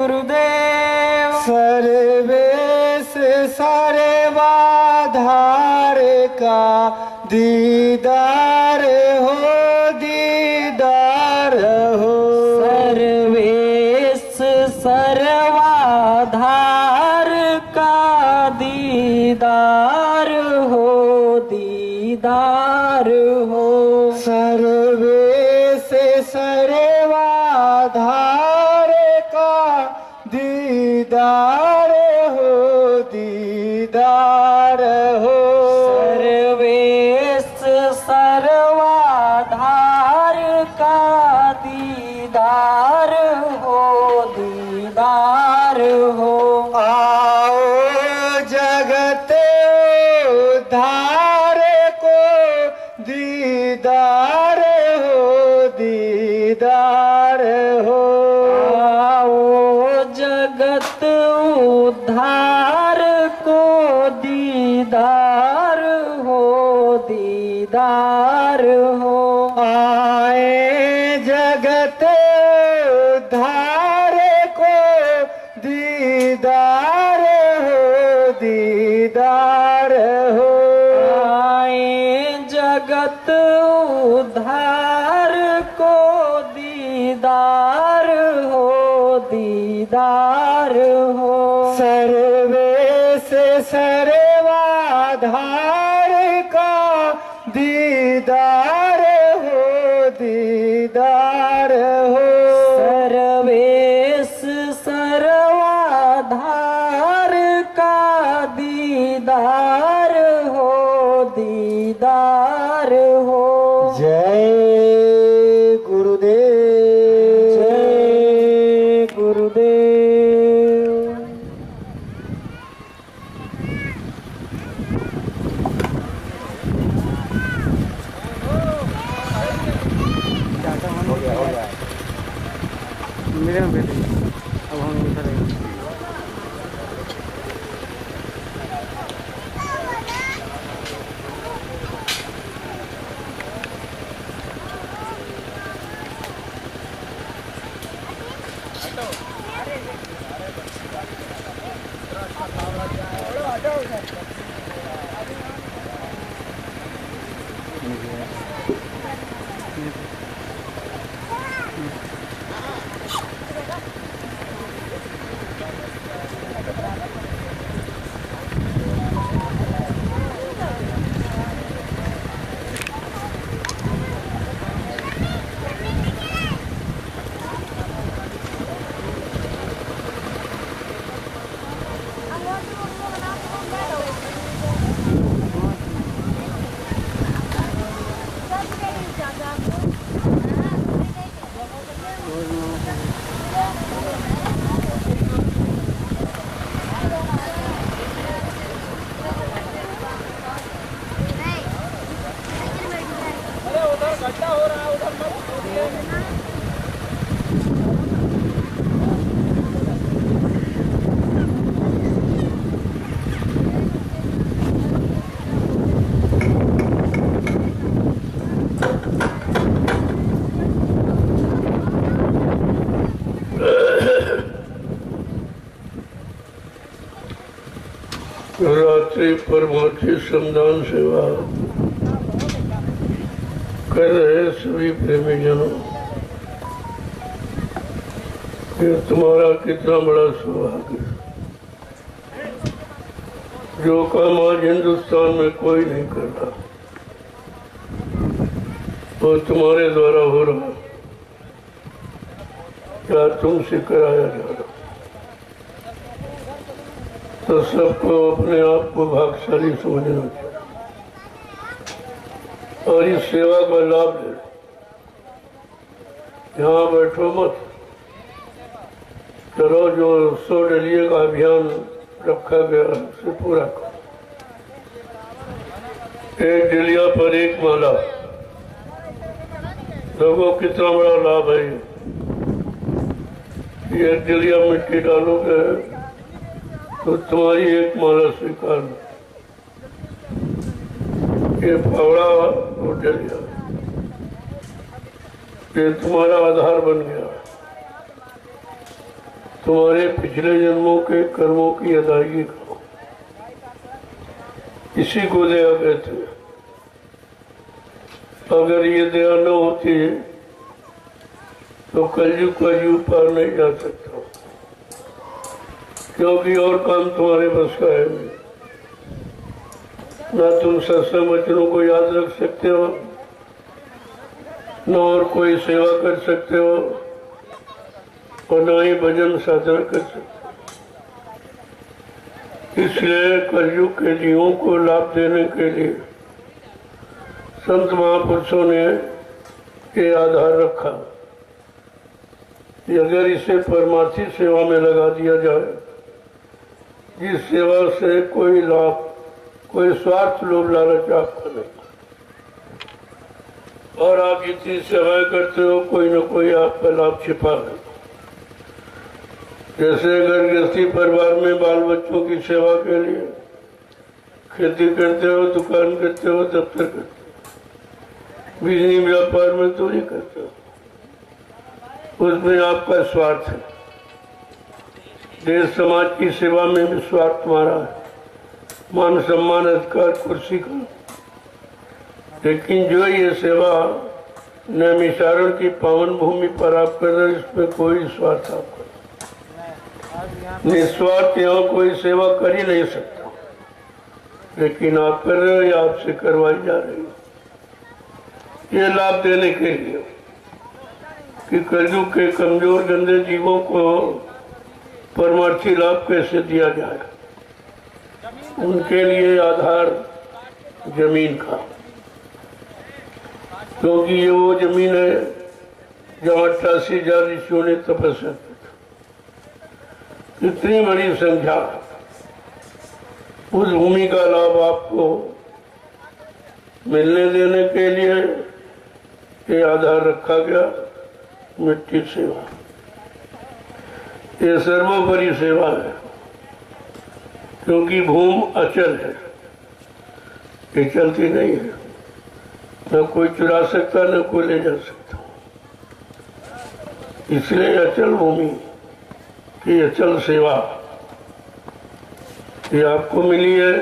गुरुदेव। सर्वेश सर्वाधार का दीदार हो, दीदार हो। सर्वेश सर्वाधार का दीदार हो, दीदार हो। सर्वेश सर्वाधार का दीदार हो, दीदार हो। सर्वेश सर्वाधार का दीदार हो, दीदार हो। आओ जगत उद्धार को दीदार हो, दीदार हो। आओ जगत उद्धार को दीदार हो, दीदार हो। आए जगत उद्धार को दीदार हो, दीदार हो। आए जगत उद्धार को दीदार हो, दीदार हो। सर्वेश सर्वाधार का दीदार हो, दीदार हो। सर्वेश सर्वाधार का दीदार हो, दीदार हो। जय गुरुदेव। जय गुरुदेव। मेरे में बैठे अब हम उधर रात्रि परमार्थी श्रमदान सेवा कर रहे सभी प्रेमी जनों, ये तुम्हारा कितना बड़ा सौभाग्य। जो काम आज हिंदुस्तान में कोई नहीं कर रहा वो तुम्हारे द्वारा हो रहा, क्या तुमसे कराया जा रहा। तो सबको अपने आप को भाग्यशाली समझना चाहिए और इस सेवा का लाभ ले। यहाँ बैठो मत, चलो जो 100 डलिये का अभियान रखा गया उसे पूरा करो। 1 डलिया पर 1 माला, लोगों कितना बड़ा लाभ है। ये 1 डलिया मिट्टी डालोगे तो तुम्हारी 1 माला स्वीकार। ये फावड़ा और डलिया ये तुम्हारा आधार बन गया। तुम्हारे पिछले जन्मों के कर्मों की अदायगी करो। इसी को दया कहते हैं। अगर ये दया न होती तो कलयुग का युग पार नहीं जा सकता, क्योंकि और काम तुम्हारे बस का है नहीं। ना तुम सत्संग वचनों को याद रख सकते हो, न और कोई सेवा कर सकते हो, और न ही भजन साधना कर सकते हो। इसलिए कलयुग के जीवों को लाभ देने के लिए संत महापुरुषों ने ये आधार रखा कि अगर इसे परमार्थी सेवा में लगा दिया जाए, जिस सेवा से कोई लाभ, कोई स्वार्थ लोभ लालच आपको नहीं, और आप जितनी सेवाएं करते हो कोई न कोई आपका लाभ छिपा है। जैसे घर गृहस्थी परिवार में बाल बच्चों की सेवा के लिए खेती करते हो, दुकान करते हो, दफ्तर करते हो, बिजली व्यापार में तो नहीं करते हो, उसमें आपका स्वार्थ है। देश समाज की सेवा में भी स्वार्थ तुम्हारा है, मान सम्मान अधिकार कुर्सी का। लेकिन जो ये सेवा नैमिषारण की पावन भूमि पर आप कर रहे हो, इसमें कोई स्वार्थ आपको निस्वार्थ यहाँ कोई सेवा कर ही नहीं सकता, लेकिन आप कर रहे हो या आपसे करवाई जा रही है। ये लाभ देने के लिए कि कलयुग के कमजोर गंदे जीवों को परमार्थी लाभ कैसे दिया जाए, उनके लिए आधार जमीन का, क्योंकि ये वो जमीन है जहाँ 88,000 ऋषियों ने तपस्या की। इतनी बड़ी संख्या, उस भूमि का लाभ आपको मिलने देने के लिए ये आधार रखा गया, मिट्टी सेवा। ये सर्वोपरि सेवा है, क्योंकि भूमि अचल है, ये चलती नहीं है, न कोई चुरा सकता न कोई ले जा सकता। इसलिए अचल भूमि की अचल सेवा ये आपको मिली है,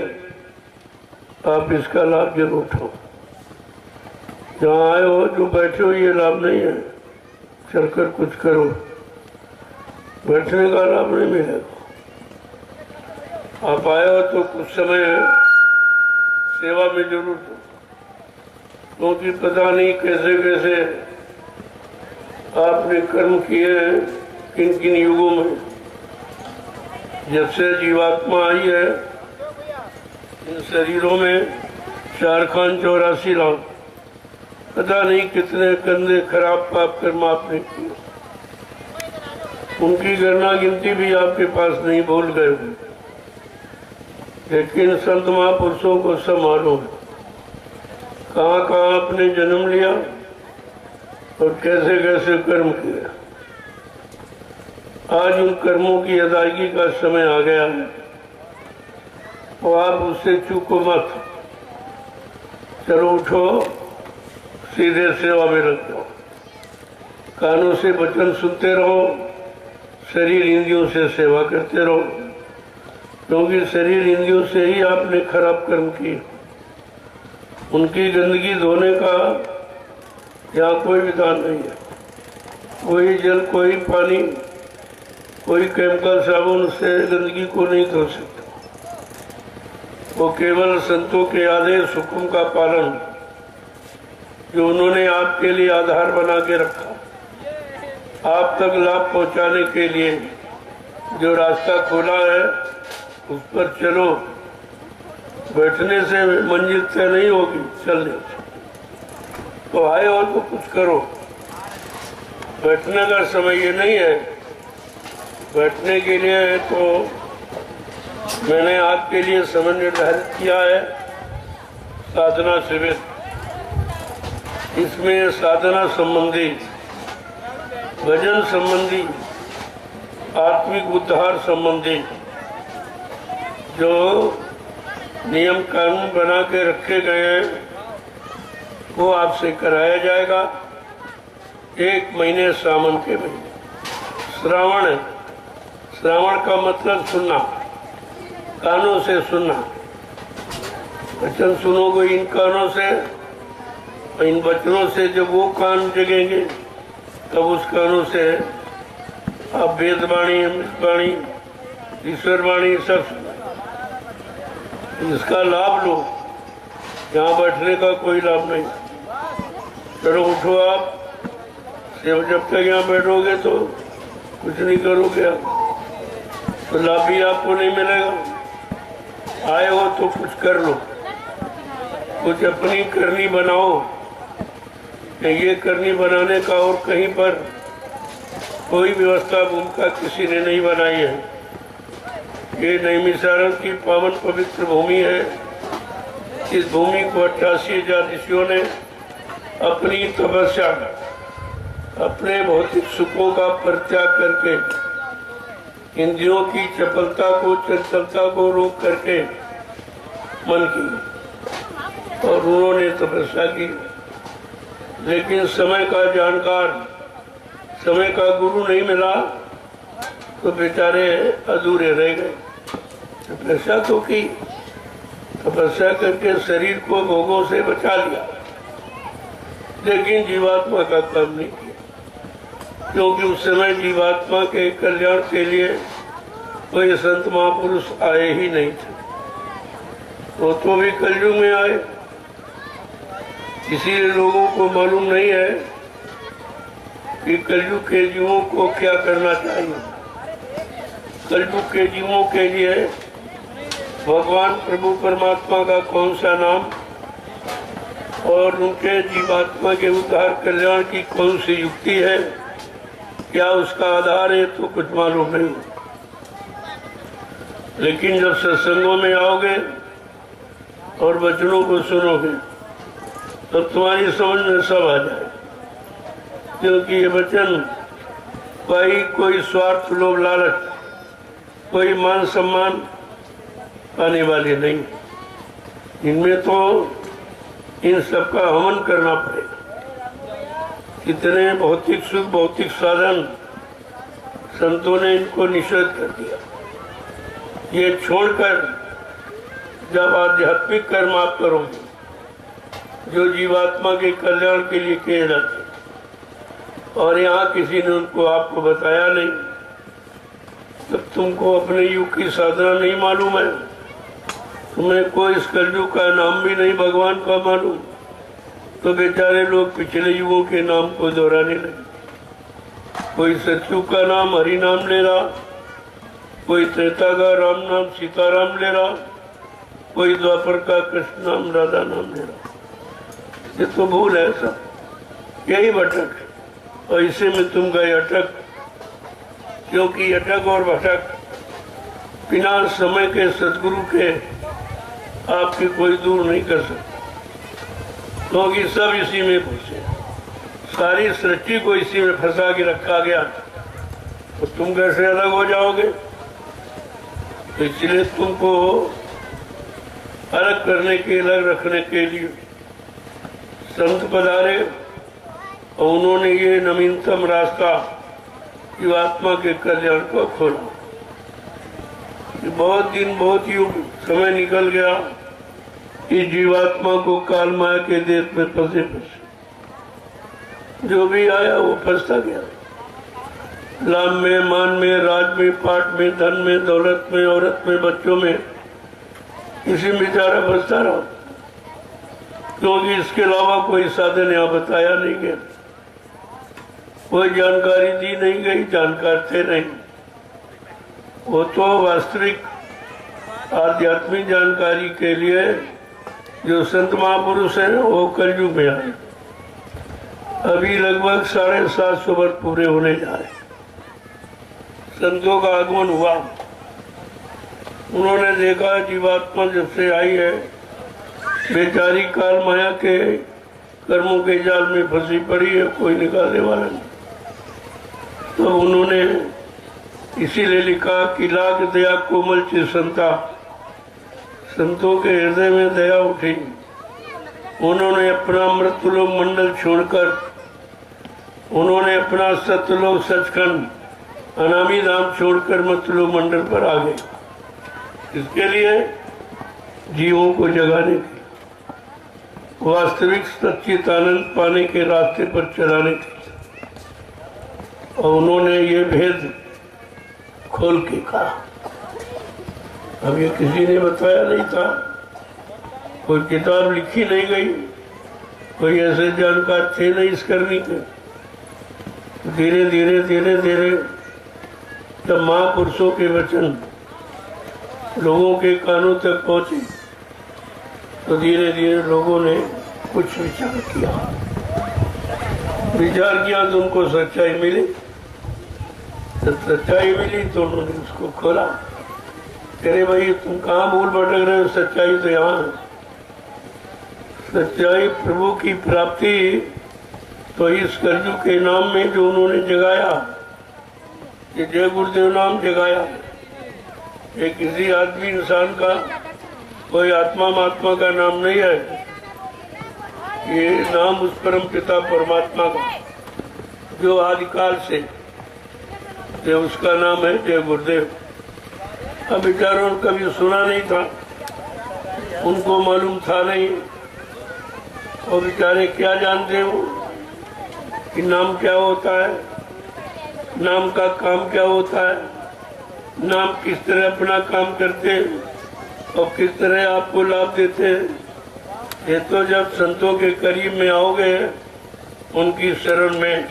आप इसका लाभ जरूर उठाओ। जहाँ आए हो, जो बैठे हो, ये लाभ नहीं है चलकर कुछ करो, बैठने का लाभ नहीं मिलेगा। आप आए हो तो कुछ समय सेवा में जरूर दो, क्योंकि पता नहीं कैसे कैसे आपने कर्म किए हैं, किन किन युगों में। जब से जीवात्मा आई है, इन शरीरों में 4,84 लाख, पता नहीं कितने गंदे खराब पाप कर्म आपने किए। उनकी गणना गिनती भी आपके पास नहीं, भूल गए हो। लेकिन संत महापुरुषों को सब मालूम है कहाँ कहाँ आपने जन्म लिया और कैसे कैसे कर्म किया। आज उन कर्मों की अदायगी का समय आ गया है, और आप उससे चूको मत। चलो उठो, सीधे सेवा में लग जाओ। कानों से वचन सुनते रहो, शरीर इंद्रियों से सेवा करते रहो, क्योंकि शरीर इंद्रियों से ही आपने खराब कर्म किए। उनकी गंदगी धोने का यहाँ कोई विधान नहीं है। कोई जल, कोई पानी, कोई केमिकल साबुन से गंदगी को नहीं धो सकता। वो केवल संतों के आदेश हुक्म का पालन, जो उन्होंने आपके लिए आधार बना के रखा, आप तक लाभ पहुंचाने के लिए जो रास्ता खोला है उस पर चलो। बैठने से मंजिल तय नहीं होगी, चलने से। तो आए हो तो कुछ करो। बैठने का समय ये नहीं है। बैठने के लिए तो मैंने आपके लिए समय निर्धारित किया है, साधना शिविर। इसमें साधना संबंधी, भजन संबंधी, आत्मिक उद्धार संबंधी जो नियम कानून बना के रखे गए हैं वो आपसे कराया जाएगा। 1 महीने सावन के महीने, श्रावण है, श्रावण का मतलब सुनना, कानों से सुनना। वचन सुनोगे इन कानों से, और इन वचनों से जब वो कान जगेंगे तब उस कानों से आप वेद वाणी, अमृत वाणी, ईश्वर वाणी सब सुनो। इसका लाभ लो, यहाँ बैठने का कोई लाभ नहीं। चलो उठो आप, जब तक यहाँ बैठोगे तो कुछ नहीं करोगे आप, तो लाभ भी आपको नहीं मिलेगा। आए हो तो कुछ कर लो, कुछ अपनी करनी बनाओ। ये करनी बनाने का और कहीं पर कोई व्यवस्था भूमिका किसी ने नहीं बनाई है। ये नैमिषारण्य की पावन पवित्र भूमि है। इस भूमि को 88,000 ऋषियों ने अपनी तपस्या, अपने भौतिक सुखों का परित्याग करके, इंद्रियों की चपलता को, चंचलता को रोक करके मन की, और उन्होंने तपस्या की। लेकिन समय का जानकार, समय का गुरु नहीं मिला तो बेचारे अधूरे रह गए। तपस्या तो की, तपस्या करके शरीर को भोगों से बचा लिया, लेकिन जीवात्मा का काम नहीं किया, क्योंकि उस समय जीवात्मा के कल्याण के लिए कोई संत महापुरुष आए ही नहीं थे। वो तो भी कलयुग में आए, इसीलिए लोगों को मालूम नहीं है कि कलयुग के जीवों को क्या करना चाहिए। कलयुग के जीवों के लिए भगवान प्रभु परमात्मा का कौन सा नाम और उनके जीवात्मा के उद्धार कल्याण की कौन सी युक्ति है, क्या उसका आधार है, तो कुछ मालूम नहीं। लेकिन जब सत्संगों में आओगे और वचनों को सुनोगे तब तुम्हारी समझ में सब आ जाए, क्योंकि ये वचन कोई स्वार्थ, लोभ, लालच, कोई मान सम्मान पाने वाले नहीं। इनमें तो इन सब का हवन करना पड़ेगा। कितने भौतिक सुख, भौतिक साधन संतों ने इनको निषेध कर दिया। ये छोड़कर जब आध्यात्मिक कर्म आप करोगे जो जीवात्मा के कल्याण के लिए किए जाते, और यहाँ किसी ने उनको आपको बताया नहीं, तब तुमको अपने युग की साधना नहीं मालूम है, तुम्हें कोई इस कलयुग का नाम भी नहीं भगवान का मालूम, तो बेचारे लोग पिछले युगों के नाम को दोहराने लगे। कोई सतयुग का नाम हरि नाम ले रहा, कोई त्रेता का राम नाम सीताराम ले रहा, कोई द्वापर का कृष्ण नाम राधा नाम ले रहा। ये तो भूल है सब, यही भटक है। और इसी में तुम गए अटक, क्योंकि अटक और भटक बिना समय के सदगुरु के आपकी कोई दूर नहीं कर सकता, क्योंकि सब इसी में फंसे। सारी सृष्टि को इसी में फंसा के रखा गया, तो तुम कैसे अलग हो जाओगे? तो इसलिए तुमको अलग करने के, अलग रखने के लिए संत पधारे और उन्होंने ये नवीनतम रास्ता जीवात्मा के कल्याण को खोला। बहुत दिन, बहुत युग समय निकल गया, इस जीवात्मा को काल माया के देश में फंसे फंसे जो भी आया वो फंसता गया। लाभ में, मान में, राज में, पाठ में, धन में, दौलत में, औरत में, बच्चों में, इसी में बेचारा फंसता रहा, क्योंकि इसके अलावा कोई साधन यहाँ बताया नहीं गया, कोई जानकारी दी नहीं गई, जानकार थे नहीं। वो तो वास्तविक आध्यात्मिक जानकारी के लिए जो संत महापुरुष हैं वो कलयुग में आए। अभी लगभग 750 वर्ष पूरे होने जा रहे, संतों का आगमन हुआ। उन्होंने देखा जीवात्मा जब से आई है बेचारी काल माया के कर्मों के जाल में फंसी पड़ी है, कोई निकालने वाला नहीं। तो उन्होंने इसीलिए लिखा कि लाख दया कोमल ची संता, संतों के हृदय में दया उठी। उन्होंने अपना मृत्युलोक मंडल छोड़कर उन्होंने अपना सत्यलोक सचखंड अनामी धाम छोड़कर मतलू मंडल पर आ गए। इसके लिए जीवों को जगाने के, वास्तविक सच्चिदानंद पाने के रास्ते पर चलाने के, और उन्होंने ये भेद खोल के कहा। अब ये किसी ने बताया नहीं था, कोई किताब लिखी नहीं गई, कोई ऐसे जानकार थे नहीं इस करने के। धीरे धीरे धीरे धीरे जब महापुरुषों के वचन लोगों के कानों तक पहुंचे तो धीरे धीरे लोगों ने कुछ विचार किया तो उनको सच्चाई मिली। जब सच्चाई मिली तो उन्होंने उसको खोला। अरे भाई तुम कहाँ भूल भटक रहे हो, सच्चाई तो यहाँ है। सच्चाई प्रभु की प्राप्ति तो इस कलयुग के नाम में जो उन्होंने जगाया, ये जय गुरुदेव नाम जगाया, ये किसी आदमी इंसान का कोई आत्मा महात्मा का नाम नहीं है। ये नाम उस परम पिता परमात्मा का जो आदिकाल से जो उसका नाम है जय गुरुदेव। अब बेचारों ने कभी सुना नहीं था, उनको मालूम था नहीं, और बेचारे क्या जानते हो कि नाम क्या होता है, नाम का काम क्या होता है, नाम किस तरह अपना काम करते हैं और किस तरह आपको लाभ देते हैं। ये तो जब संतों के करीब में आओगे, उनकी शरण में,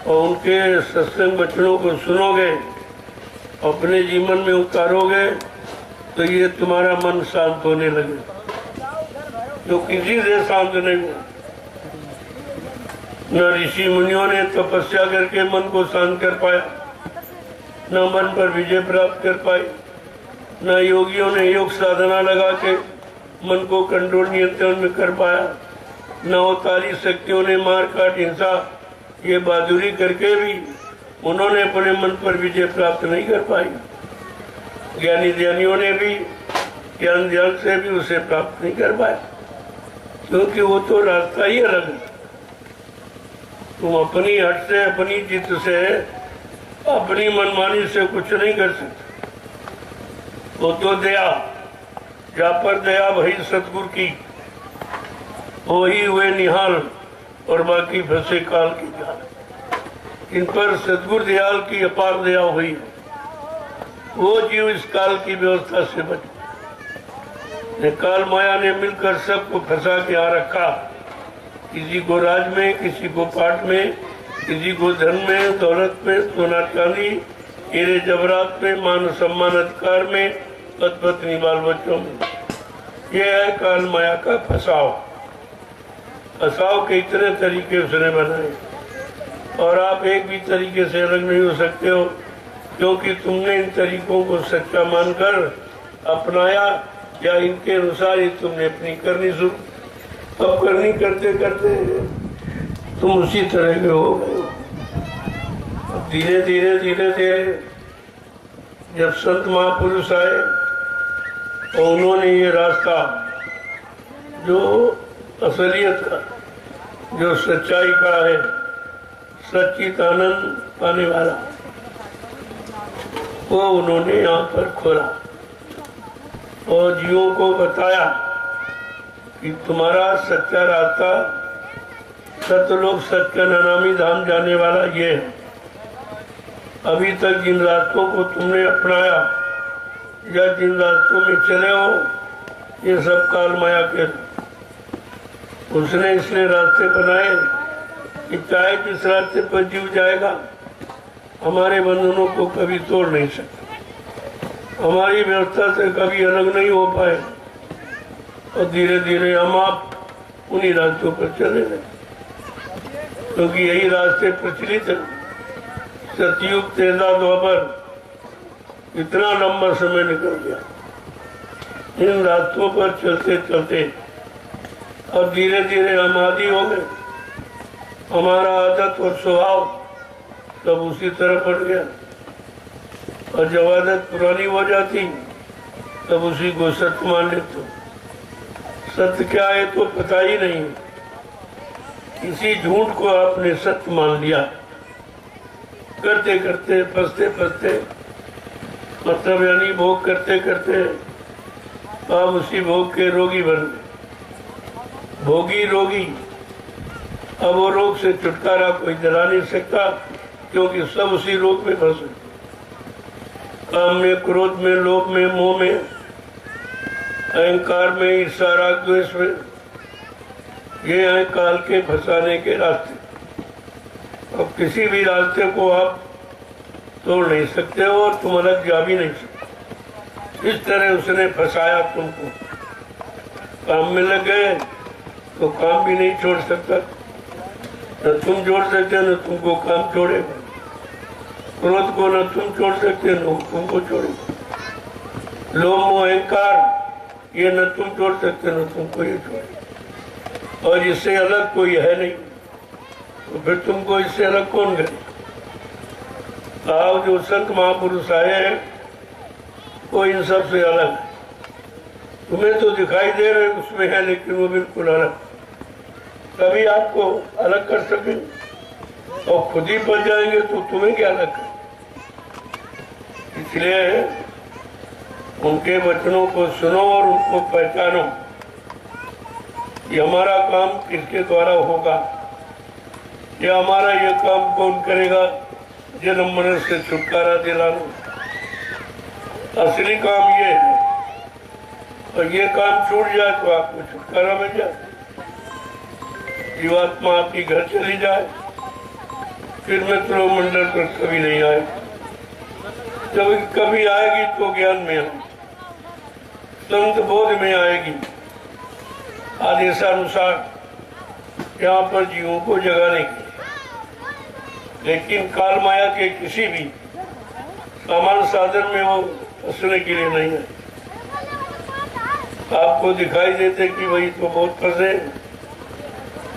और उनके सत्संग वचनों को सुनोगे, अपने जीवन में उतारोगे, तो ये तुम्हारा मन शांत होने लगे, जो किसी से शांत नहीं हुआ। न ऋषि मुनियों ने तपस्या करके मन को शांत कर पाया, न मन पर विजय प्राप्त कर पाई, न योगियों ने योग साधना लगा के मन को कंट्रोल नियंत्रण में कर पाया, न अवतारी शक्तियों ने मार काट हिंसा ये बहादुरी करके भी उन्होंने अपने मन पर विजय प्राप्त नहीं कर पाई। ज्ञानी ध्यानियों ने भी ज्ञान ध्यान से भी उसे प्राप्त नहीं कर पाया, क्योंकि वो तो रास्ता ही अलग है। तुम अपनी हट से, अपनी जिद से, अपनी मनमानी से कुछ नहीं कर सकते। वो तो दया, जहाँ पर दया भई सतगुरु की, वो ही हुए निहाल और बाकी फंसे काल की जाल। इन पर सतगुरु दयाल की अपार दया हुई, वो जीव इस काल की व्यवस्था से बचे। काल माया ने मिलकर सबको फंसा के आ रखा, किसी को राज में, किसी को पाठ में, किसी को धन में, दौलत में, सोना चांदी, हीरे जवरात में, मान सम्मान अधिकार में, पद पत्नी बाल बच्चों में। यह है काल माया का फंसाव। फंसाव के इतने तरीके उसने बनाए, और आप एक भी तरीके से अलग नहीं हो सकते हो, क्योंकि तुमने इन तरीकों को सच्चा मानकर अपनाया, या इनके अनुसार ही तुमने अपनी करनी शुरू। अब करनी करते करते तुम उसी तरह के हो गए। धीरे धीरे धीरे धीरे जब संत महापुरुष आए और उन्होंने ये रास्ता जो असलियत का, जो सच्चाई का है, सच्चिदानंद पाने वाला, वो उन्होंने यहाँ पर खोला और जीवों को बताया कि तुम्हारा सच्चा रास्ता सतलोक सत्कन अनामी धाम जाने वाला ये है। अभी तक जिन रास्तों को तुमने अपनाया या जिन रास्तों में चले हो, ये सब काल माया के, उसने इसलिए रास्ते बनाए कि चाहे जिस रास्ते पर जीव जाएगा, हमारे बंधनों को कभी तोड़ नहीं सकता, हमारी व्यवस्था से कभी अलग नहीं हो पाए। और धीरे धीरे हम आप उन्हीं रास्तों पर चले गए, क्योंकि यही रास्ते प्रचलित है। सतयुग त्रेता द्वापर इतना लंबा समय निकल गया, इन रास्तों पर चलते चलते अब धीरे धीरे हम आदी हो गए। हमारा आदत और स्वभाव सब उसी तरह पड़ गया, और जब आदत पुरानी हो जाती तब उसी को सत्य मान लेते। सत्य क्या है तो पता ही नहीं, इसी झूठ को आपने सत्य मान लिया। करते करते फंसते फंसते, मतलब यानी भोग करते करते आप उसी भोग के रोगी बन गए, भोगी रोगी। अब वो रोग से छुटकारा कोई दिला नहीं सकता, क्योंकि सब उसी रोग में फंसे, काम में, क्रोध में, लोभ में, मोह में, अहंकार में, ईर्ष्या, राग, द्वेष में। ये हैं काल के फंसाने के रास्ते। अब किसी भी रास्ते को आप तोड़ नहीं सकते हो और तुम अलग जा भी नहीं सकते। इस तरह उसने फंसाया तुमको। काम में लग गए तो काम भी नहीं छोड़ सकता, न तुम छोड़ सकते न तुमको काम छोड़ेगा। क्रोध को न तुम छोड़ सकते न तुमको छोड़ेगा। लोभ मोह अहंकार ये न तुम छोड़ सकते न तुमको ये छोड़ेगा। और इससे अलग कोई है नहीं, तो फिर तुमको इससे अलग कौन करे? आप जो संत महापुरुष आए हैं वो इन सब से अलग है। तुम्हें तो दिखाई दे रहे उसमें है, लेकिन वो बिल्कुल अलग। तभी आपको अलग कर सके, और खुद ही बच जाएंगे तो तुम्हें क्या अलग कर। इसलिए उनके वचनों को सुनो और उनको पहचानो कि हमारा काम किसके द्वारा होगा, या हमारा ये काम कौन करेगा, जन्म मरण से छुटकारा दिलाना। असली काम ये है, और ये काम छूट जाए तो आपको छुटकारा मिल जाए। जीवात्मा आपकी घर चली जाए, फिर मित्रों मंडल पर कभी नहीं आए। जब कभी आएगी तो ज्ञान में आएगी, संत बोध में आएगी। आदेशानुसार यहाँ पर जीवों को जगाने की, लेकिन काल माया के किसी भी सामान्य साधन में वो फंसने के लिए नहीं है। आपको दिखाई देते कि वही तो बहुत फंसे,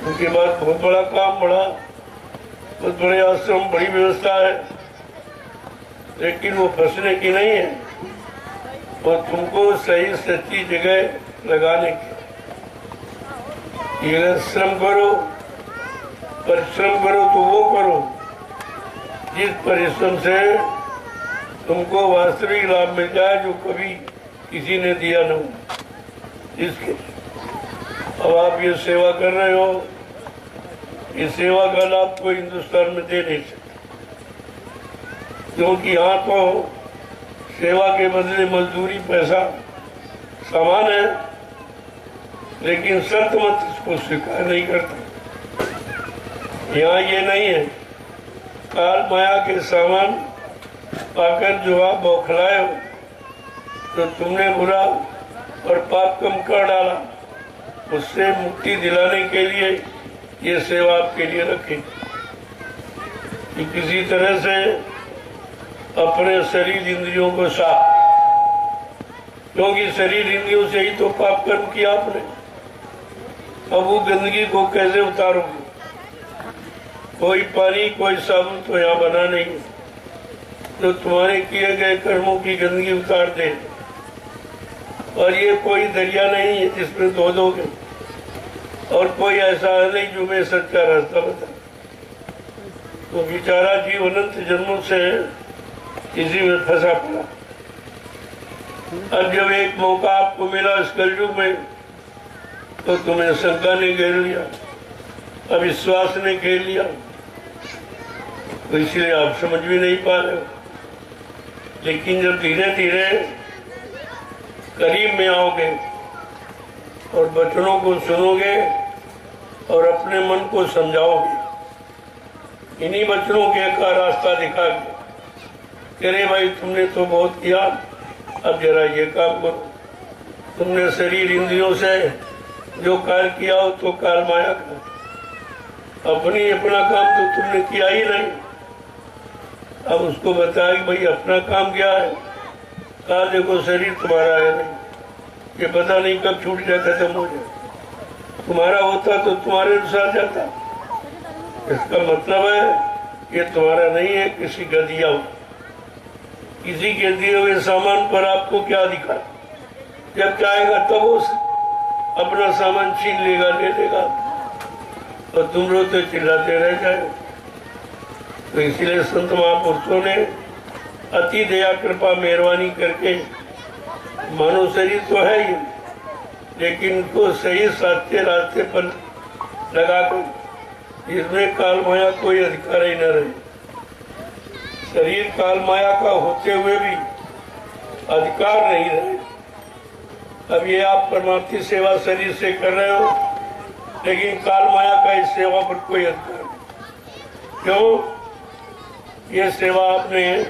उनके बाद बहुत बड़ा काम, बहुत बड़े आश्रम, बड़ी व्यवस्था है, लेकिन वो फंसने की नहीं है, और तुमको सही सच्ची जगह लगाने की। ये श्रम करो, परिश्रम करो तो वो करो जिस परिश्रम से तुमको वास्तविक लाभ मिल जाए, जो कभी किसी ने दिया न हो। इसके अब आप ये सेवा कर रहे हो, इस सेवा का लाभ कोई हिंदुस्तान में दे नहीं सकता, क्योंकि यहाँ तो सेवा के बदले मजदूरी, पैसा, सामान है, लेकिन संत मत इसको स्वीकार नहीं करता। यहाँ ये नहीं है। काल माया के सामान पाकर जो आप बौखलाए हो, तो तुमने बुरा और पाप कम कर डाला, उससे मुक्ति दिलाने के लिए ये सेवा आपके लिए रखी कि किसी तरह से अपने शरीर इंद्रियों को साफ, क्योंकि शरीर इंद्रियों से ही तो पाप कर्म किया आपने। अब वो गंदगी को कैसे उतारोगे? कोई पानी, कोई साबुन तो यहाँ बना नहीं तो तुम्हारे किए गए कर्मों की गंदगी उतार दे। और ये कोई दरिया नहीं है जिसमें धो दोगे, और कोई ऐसा है नहीं जो मैं सच्चा रास्ता बता। तो बेचारा जीव अनंत जन्मों से इसी में फंसा पड़ा। अब जब एक मौका आपको मिला इस कलयुग में, तो तुम्हें शंका ने घेर लिया, अविश्वास ने घेर लिया, तो इसलिए आप समझ भी नहीं पा रहे हो। लेकिन जब धीरे धीरे करीब में आओगे और वचनों को सुनोगे और अपने मन को समझाओगे, इन्हीं वचनों के का रास्ता दिखा के, अरे भाई तुमने तो बहुत किया, अब जरा ये काम करो। तुमने शरीर इंद्रियों से जो कार्य किया हो तो काल माया का, अपना काम तो तुमने किया ही नहीं। अब उसको बताया कि भाई अपना काम क्या है? कहा देखो शरीर तुम्हारा है नहीं, ये पता नहीं कब छूट जाए, खत्म हो जाए। तुम्हारा होता तो तुम्हारे अनुसार जाता। इसका मतलब है ये तुम्हारा नहीं है, किसी का दिया हो। किसी के दिए हुए सामान पर आपको क्या अधिकार? जब चाहेगा तब वो अपना सामान छीन लेगा, ले लेगा, और तुम रोते चिल्लाते रह जाए। तो इसलिए संत महापुरुषों ने अति दया कृपा मेहरबानी करके मानव शरीर तो है ही, लेकिन को सही सच्चे रास्ते पर लगाकर इसमें काल माया कोई अधिकार ही न रहे। शरीर काल माया का होते हुए भी अधिकार नहीं रहे। अब ये आप परमार्थी सेवा शरीर से कर रहे हो, लेकिन काल माया का इस सेवा पर कोई अधिकार नहीं। क्यों? ये सेवा आपने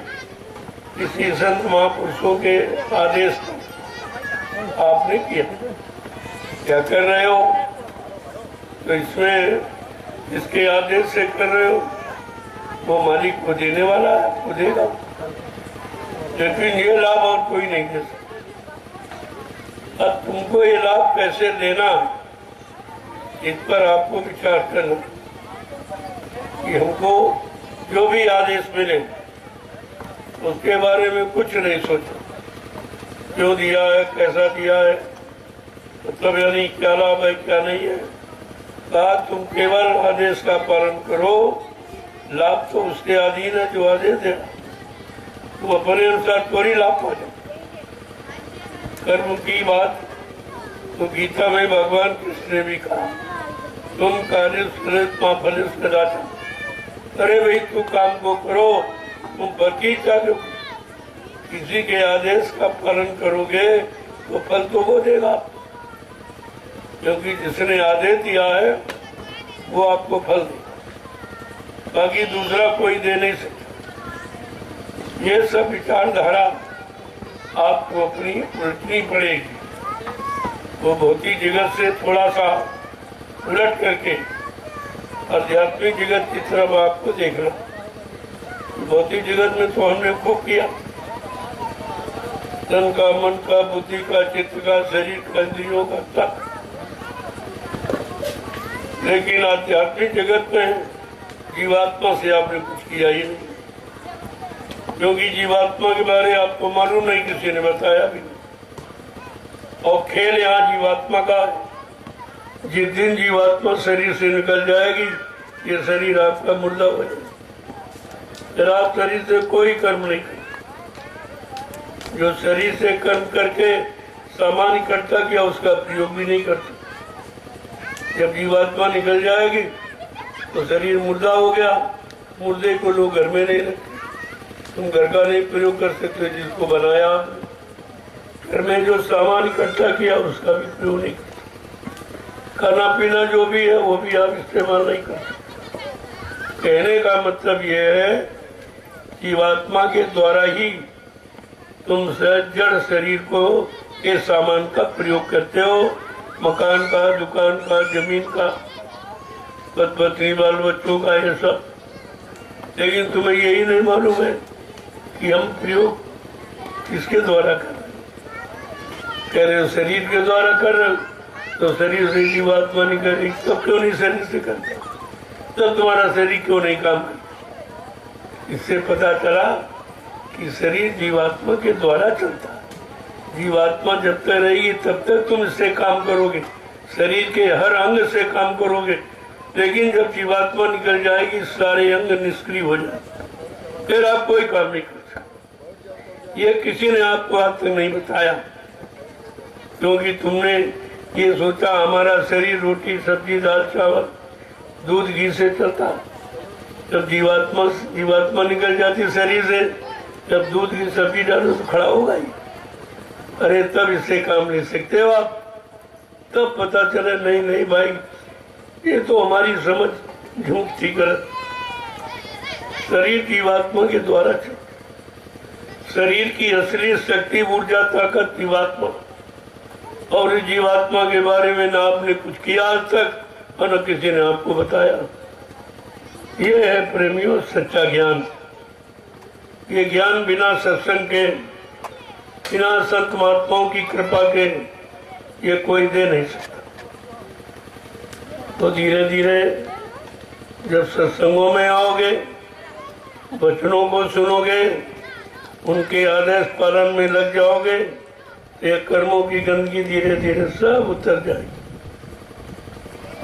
किसी संत महापुरुषों के आदेश पर आपने किया। क्या कर रहे हो? तो इसमें इसके आदेश से कर रहे हो, वो मालिक को देने वाला है, वो देगा, लेकिन ये लाभ और कोई नहीं दे सकता। अब तुमको ये लाभ कैसे देना, इस पर आपको विचार करना कि हमको जो भी आदेश मिले उसके बारे में कुछ नहीं सोचा, क्यों दिया है, कैसा दिया है, मतलब यानी क्या लाभ है क्या नहीं है। कहा तुम केवल आदेश का पालन करो, लाभ तो उसके अधीन है जो आदेश है, तुम अपने अनुसार थोड़ी लाभ पा जाओ। कर्म की बात तो गीता में भगवान कृष्ण ने भी कहा, तुम कार्य फल कदाचा। अरे भाई तू काम को करो, तुम बगीचा जो किसी के आदेश का पालन करोगे तो फल तो वो देगा, क्योंकि जिसने आदेश दिया है वो आपको फल देगा, बाकी दूसरा कोई दे नहीं सकता। ये सब विचारधारा आपको अपनी उलटनी पड़ेगी। वो भौतिक जगत से थोड़ा सा उलट करके आध्यात्मिक जगत की तरफ आपको देखना। भौतिक जगत में तो हमने खूब किया, तन का, मन का, बुद्धि का, चित्त का, शरीर का, इंद्रियों का, तक। लेकिन आध्यात्मिक जगत में जीवात्मा से आपने कुछ किया ही नहीं, क्योंकि जीवात्मा के बारे आपको मालूम नहीं, किसी ने बताया भी नहीं। और खेल यहाँ जीवात्मा का है। जिस दिन जीवात्मा शरीर से निकल जाएगी, ये शरीर आपका मुर्दा हो जाएगा। फिर आप शरीर से कोई कर्म नहीं करते। जो शरीर से कर्म करके सामान इकट्ठा किया उसका प्रयोग भी नहीं करते। जब जीवात्मा निकल जाएगी तो शरीर मुर्दा हो गया। मुर्दे को लोग घर में नहीं रखते, तुम घर का नहीं प्रयोग कर सकते जिसको बनाया। घर में जो सामान इकट्ठा किया उसका भी प्रयोग नहीं करते। खाना पीना जो भी है वो भी आप इस्तेमाल नहीं कर सकते। कहने का मतलब ये है, जीवात्मा के द्वारा ही तुम जड़ शरीर को के सामान का प्रयोग करते हो, मकान का, दुकान का, जमीन का, पत्नी, बाल बच्चों का, ये सब। लेकिन तुम्हें यही नहीं मालूम है कि हम प्रयोग किसके द्वारा कर रहे हैं। कह रहे हो शरीर के द्वारा कर रहे हो, तो शरीर से जीवात्मा नहीं कर रही, तब क्यों नहीं शरीर से करते? तब तुम्हारा शरीर क्यों नहीं काम करता? इससे पता चला कि शरीर जीवात्मा के द्वारा चलता है। जीवात्मा जब तक रहेगी तब तक तुम इससे काम करोगे, शरीर के हर अंग से काम करोगे। लेकिन जब जीवात्मा निकल जाएगी, सारे अंग निष्क्रिय हो जाएंगे, फिर आप कोई काम नहीं कर सकते। ये किसी ने आपको आज तक नहीं बताया, क्योंकि तुमने ये सोचा हमारा शरीर रोटी, सब्जी, दाल, चावल, दूध, घी से चलता। जब जीवात्मा निकल जाती शरीर से, जब दूध की सब्जी डालो तो खड़ा होगा ही। अरे तब इससे काम ले सकते हो आप। तब पता चले नहीं भाई, ये तो हमारी समझ झूठ थी, गलत। शरीर जीवात्मा के द्वारा चलता। शरीर की असली शक्ति, ऊर्जा, ताकत जीवात्मा। और जीवात्मा के बारे में ना आपने कुछ किया आज तक और न किसी ने आपको बताया। ये है प्रेमियों सच्चा ज्ञान। ये ज्ञान बिना सत्संग के, बिना संत महात्माओं की कृपा के ये कोई दे नहीं सकता। तो धीरे धीरे जब सत्संगों में आओगे, वचनों को सुनोगे, उनके आदेश पालन में लग जाओगे, ये कर्मों की गंदगी धीरे धीरे सब उतर जाएगी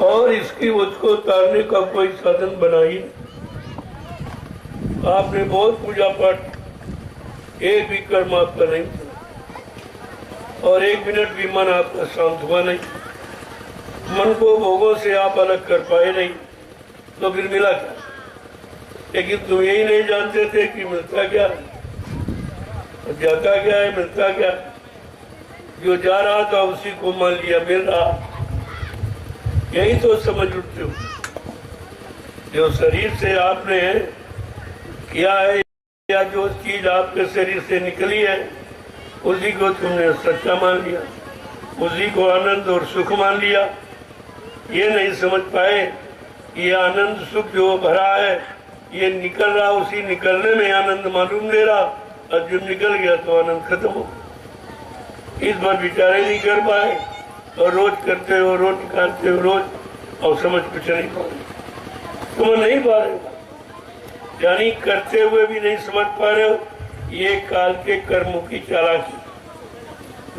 और इसकी उसको उतारने का कोई साधन बना ही नहीं। आपने बहुत पूजा पाठ, एक भी कर्म आपका नहीं था और एक मिनट भी मन आपका शांत हुआ नहीं, मन को भोगों से आप अलग कर पाए नहीं, तो फिर मिला क्या? लेकिन तुम यही नहीं जानते थे कि मिलता क्या है, जाता क्या है, मिलता क्या है। जो जा रहा था उसी को मान लिया मिल रहा, यही तो समझ उठते हो। जो शरीर से आपने किया है या जो चीज आपके शरीर से निकली है उसी को तुमने सच्चा मान लिया, उसी को आनंद और सुख मान लिया। ये नहीं समझ पाए कि ये आनंद सुख जो भरा है ये निकल रहा, उसी निकलने में आनंद मालूम दे रहा, और जब निकल गया तो आनंद खत्म हो। इस बार विचार नहीं कर पाए और रोज करते हो, रोज निकालते हो रोज, और समझ कुछ नहीं पा रहे, समझ नहीं पा रहे हो, यानी करते हुए भी नहीं समझ पा रहे हो। ये काल के कर्मों की चालाकी,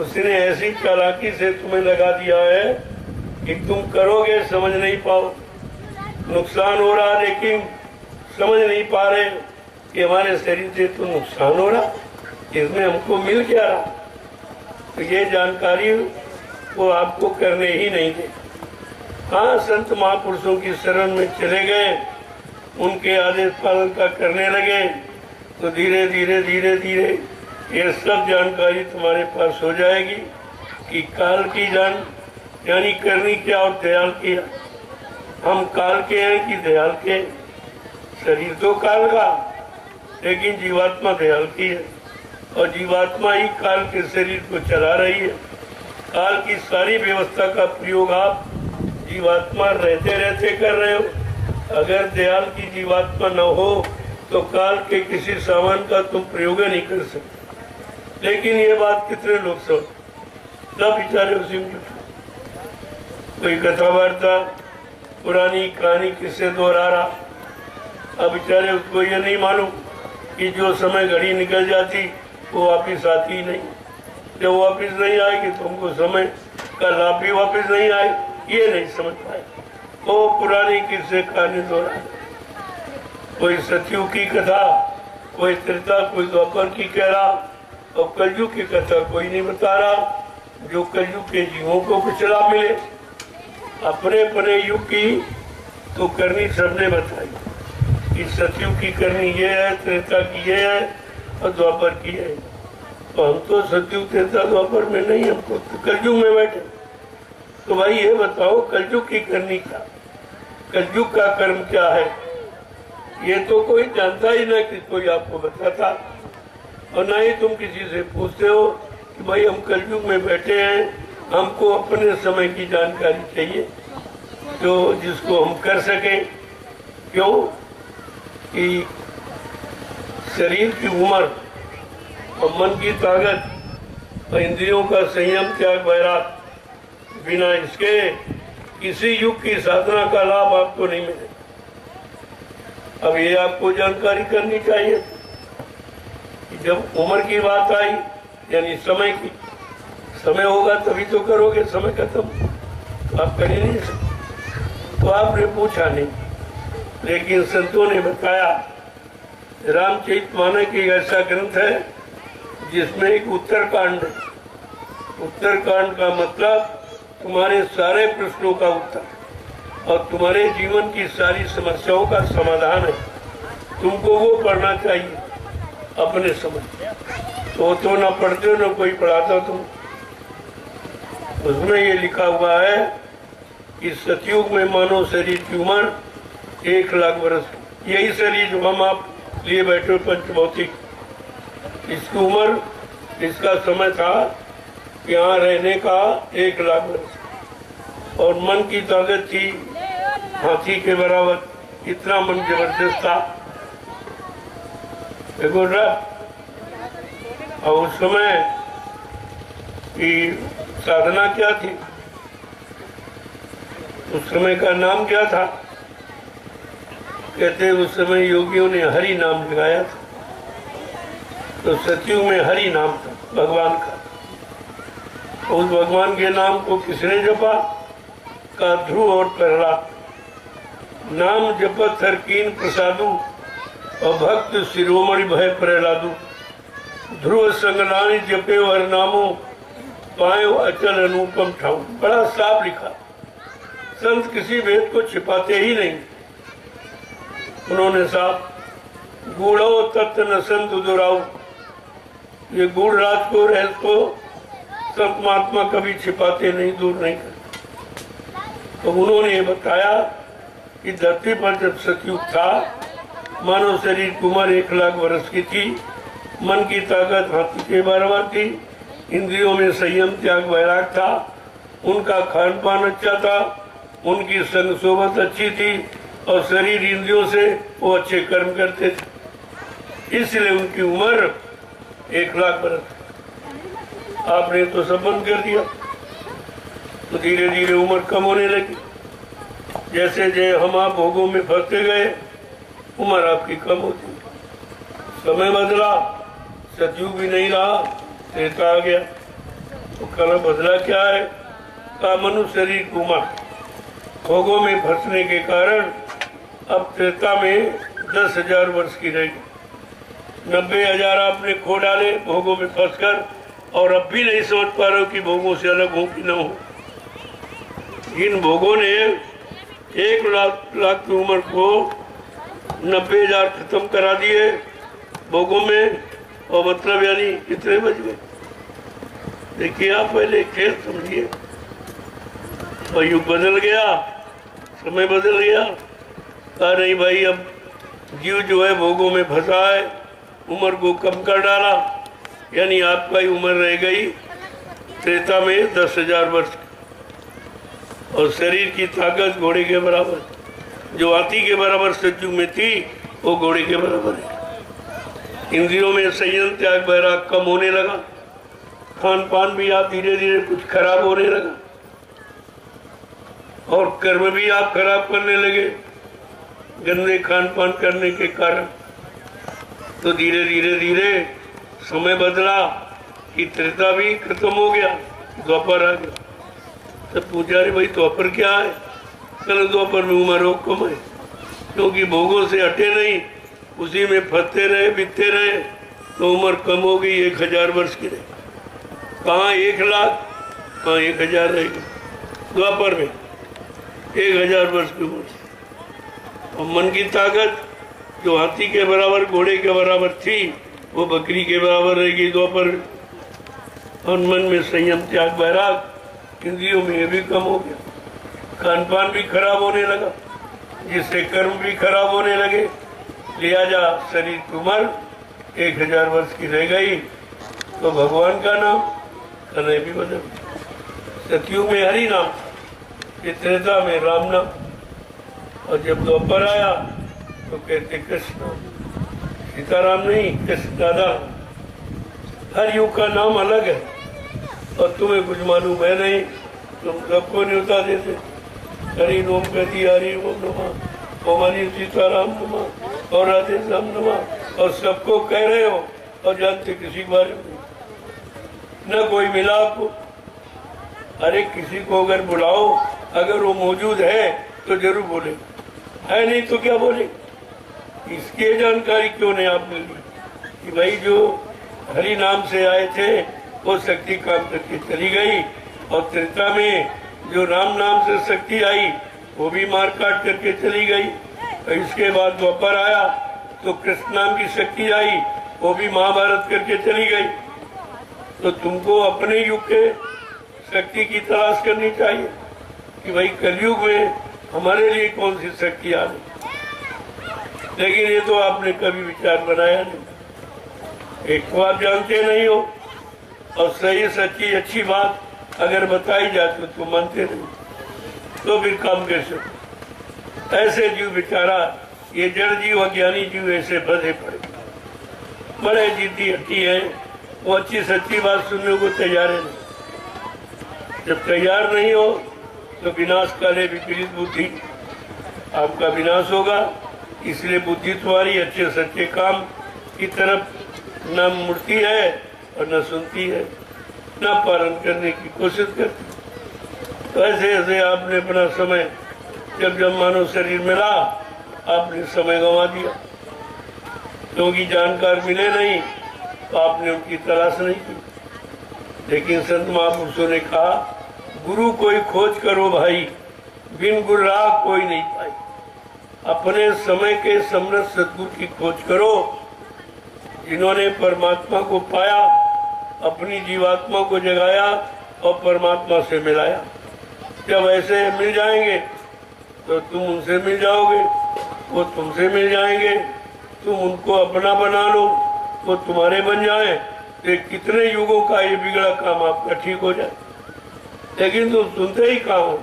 उसने ऐसी चालाकी से तुम्हें लगा दिया है कि तुम करोगे समझ नहीं पाओ, नुकसान हो रहा लेकिन समझ नहीं पा रहे कि हमारे शरीर से तो नुकसान हो रहा, इसमें हमको मिल क्या रहा। तो ये जानकारी वो आपको करने ही नहीं दे। हाँ, संत महापुरुषों की शरण में चले गए, उनके आदेश पालन का करने लगे, तो धीरे धीरे धीरे धीरे ये सब जानकारी तुम्हारे पास हो जाएगी कि काल की जान यानी करनी क्या और दयाल किया। हम काल के हैं कि दयाल के? शरीर तो काल का, लेकिन जीवात्मा दयाल की है, और जीवात्मा ही काल के शरीर को चला रही है। काल की सारी व्यवस्था का प्रयोग आप जीवात्मा रहते रहते कर रहे हो। अगर दयाल की जीवात्मा न हो तो काल के किसी सामान का तुम प्रयोग नहीं कर सकते। लेकिन ये बात कितने लोग सब बेचारे उसी में कोई कथा वार्ता पुरानी कहानी किससे दोहरा रहा, अब बेचारे उसको ये नहीं मालूम कि जो समय घड़ी निकल जाती वो वापिस आती ही नहीं, जब वापिस नहीं आएगी तो हमको समय का लाभ भी वापिस नहीं आए, ये नहीं समझ पाए। वो पुरानी किससे कहानी दोहरा, कोई सतयुग की कथा, कोई त्रेता, कोई द्वापर की कह रहा, और कलयुग की कथा कोई नहीं बता रहा। जो कलयुग के जीवों को कुछ लाभ मिले, अपने अपने युग की तो करनी सबने बताई कि सतयुग की करनी ये है, त्रेता की ये है और द्वापर की है। तो हम तो सतयुग त्रेता द्वापर में नहीं, हमको तो कलयुग में बैठे। तो भाई ये बताओ कलयुग की करनी क्या, कलयुग का कर्म क्या है, ये तो कोई जानता ही ना कि कोई आपको बताता, और ना ही तुम किसी से पूछते हो कि भाई हम कलयुग में बैठे हैं, हमको अपने समय की जानकारी चाहिए जो जिसको हम कर सकें। क्यों कि शरीर की उम्र और मन की ताकत और इंद्रियों का संयम त्याग वैराग, बिना इसके किसी युग की साधना का लाभ आपको नहीं मिले। अब ये आपको जानकारी करनी चाहिए कि जब उम्र की बात आई यानी समय की, समय होगा तभी तो करोगे, समय खत्म तो आप कर ही नहीं सकते। तो आपने पूछा नहीं, लेकिन संतों ने बताया। रामचरितमानस एक ऐसा ग्रंथ है जिसमें एक उत्तरकांड है। उत्तरकांड का मतलब तुम्हारे सारे प्रश्नों का उत्तर और तुम्हारे जीवन की सारी समस्याओं का समाधान है। तुमको वो पढ़ना चाहिए अपने समझ, तो ना पढ़ते हो ना कोई पढ़ाता तुम। उसमें ये लिखा हुआ है कि सतयुग में मानव शरीर की उम्र 1,00,000 वर्ष, यही शरीर जो हम आप लिए बैठे पंचभौतिक, इसकी उम्र, इसका समय था यहाँ रहने का 1,00,000 वर्ष, और मन की ताकत थी हाथी के बराबर, इतना मन जबरदस्त था। देखो ना, और उस समय की साधना क्या थी, उस समय का नाम क्या था? कहते उस समय योगियों ने हरि नाम लगाया था। तो सतयुग में हरि नाम था भगवान का। उस भगवान के नाम को किसने जपा? का ध्रुव और प्रहलाद। नाम जपत हर कीन प्रसादु, और भक्त शिरोमणि भय प्रहलादु ध्रुव संगलानी जपे हर नामो पायो अचल अनुपम ठाऊ। बड़ा साफ लिखा। संत किसी वेद को छिपाते ही नहीं। उन्होंने साफ गूढ़ो तत्व न संत दुराऊ, ये गूढ़ राज को रहस्य को संत महात्मा कभी छिपाते नहीं, दूर नहीं करते। तो उन्होंने ये बताया कि धरती पर जब सतयुग था, मानव शरीर की उम्र 1 लाख वर्ष की थी, मन की ताकत हाथी के बराबर थी, इंद्रियों में संयम त्याग वैराग था, उनका खान पान अच्छा था, उनकी संग सोबत अच्छी थी और शरीर इंद्रियों से वो अच्छे कर्म करते थे, इसलिए उनकी उम्र 1 लाख वर्ष। आपने तो सब बंद कर दिया, तो धीरे धीरे उम्र कम होने लगी। जैसे जैसे हम आप भोगों में फंसते गए, उम्र आपकी कम होती। समय बदला, सतयुग भी नहीं रहा, त्रेता आ गया। तो कल बदला क्या है? का मनुष्य शरीर की उम्र भोगों में फंसने के कारण अब त्रेता में 10,000 वर्ष की रहेगी। 90,000 आपने खो डाले भोगों में फंसकर, और अब भी नहीं समझ पा रहे हो कि भोगों से अलग हो कि न हो। इन भोगों ने 1 लाख की उम्र को 90,000 खत्म करा दिए भोगों में, और मतलब यानी कितने बच गए? देखिए आप पहले खेल समझिए। और युग बदल गया, समय बदल गया। कहा नहीं भाई, अब जीव जो है भोगों में फंसा है, उम्र को कम कर डाला, यानी आपका ही उम्र रह गई त्रेता में 10,000 वर्ष, और शरीर की ताकत घोड़े के बराबर, जो हाथी के बराबर सतयुग में थी वो घोड़े के बराबर है। इंद्रियों में संयम त्याग वैराग कम होने लगा, खान पान भी आप धीरे धीरे कुछ खराब होने लगा, और कर्म भी आप खराब करने लगे गंदे खान पान करने के कारण। तो धीरे धीरे धीरे समय बदला कि त्रेता भी खत्म हो गया, द्वापर आ गया। तब पूछा रे भाई द्वापर क्या है? कल द्वापर में उम्र कम है, क्योंकि भोगों से हटे नहीं, उसी में फंसते रहे, बीतते रहे, तो उम्र कम हो गई, 1,000 वर्ष की रही। कहाँ 1 लाख, कहाँ 1,000 रहेगी। द्वापर में 1,000 वर्ष की उम्र। और मन की ताकत जो हाथी के बराबर घोड़े के बराबर थी, वो बकरी के बराबर रहेगी द्वापर। और मन में संयम त्याग वैराग, इंद्रियों में ये भी कम हो गया, खान पान भी खराब होने लगा, जिससे कर्म भी खराब होने लगे। लिहाजा शरीर की उम्र 1,000 वर्ष की रह गई। तो भगवान का नाम कन्हैया भी बदल। सतयुग में हरि नाम, त्रेता में राम नाम, और जब द्वापर आया तो कहते कृष्ण नाम। सीताराम नहीं, कृष्ण दादा। हर युग का नाम अलग है, और तुम्हें कुछ मालूम है नहीं, तुम सबको न्योता देते। हरि ओम कहती, हरि ओम नमः, ओम हरि सीताराम नमः, और राधे श्याम नमः, और सबको कह रहे हो और जानते किसी बारे में न कोई मिला आपको। अरे किसी को अगर बुलाओ, अगर वो मौजूद है तो जरूर बोले, है नहीं तो क्या बोले। इसकी जानकारी क्यों नहीं आपने ली कि भाई जो हरि नाम से आए थे वो शक्ति काम करके चली गई, और त्रेता में जो राम नाम से शक्ति आई वो भी मार काट करके चली गई। और इसके बाद द्वापर आया तो कृष्ण नाम की शक्ति आई, वो भी महाभारत करके चली गई। तो तुमको अपने युग के शक्ति की तलाश करनी चाहिए कि भाई कलयुग में हमारे लिए कौन सी शक्ति आ रही। लेकिन ये तो आपने कभी विचार बनाया नहीं। एक तो आप जानते नहीं हो, और सही सच्ची अच्छी बात अगर बताई जाती तो मानते नहीं, तो फिर काम कैसे। ऐसे जीव बेचारा, ये जड़ जीव अज्ञानी जीव ऐसे बधे पड़े, बड़े जिद्दी हट्टी है, वो अच्छी सच्ची बात सुनने को तैयार है नहीं। जब तैयार नहीं हो तो विनाश काले विपरीत बुद्धि, आपका विनाश होगा। इसलिए बुद्धि तुम्हारी अच्छे सच्चे काम की तरफ न मुड़ती है और न सुनती है, न पालन करने की कोशिश करती। तो ऐसे ऐसे आपने अपना समय, जब जब मानव शरीर मिला आपने समय गंवा दिया। क्योंकि जानकार मिले नहीं तो आपने उनकी तलाश नहीं की। लेकिन संत महापुरुषों ने कहा गुरु कोई खोज करो भाई, बिन गुरु राह कोई नहीं पाई। अपने समय के समर्थ सद्गुरु की खोज करो, जिन्होंने परमात्मा को पाया, अपनी जीवात्मा को जगाया और परमात्मा से मिलाया। जब ऐसे मिल जाएंगे तो तुम उनसे मिल जाओगे, वो तुमसे मिल जाएंगे, तुम उनको अपना बना लो, वो तुम्हारे बन जाए, तो कितने युगों का ये बिगड़ा काम आपका ठीक हो जाए। लेकिन तुम सुनते ही कहाँ हो।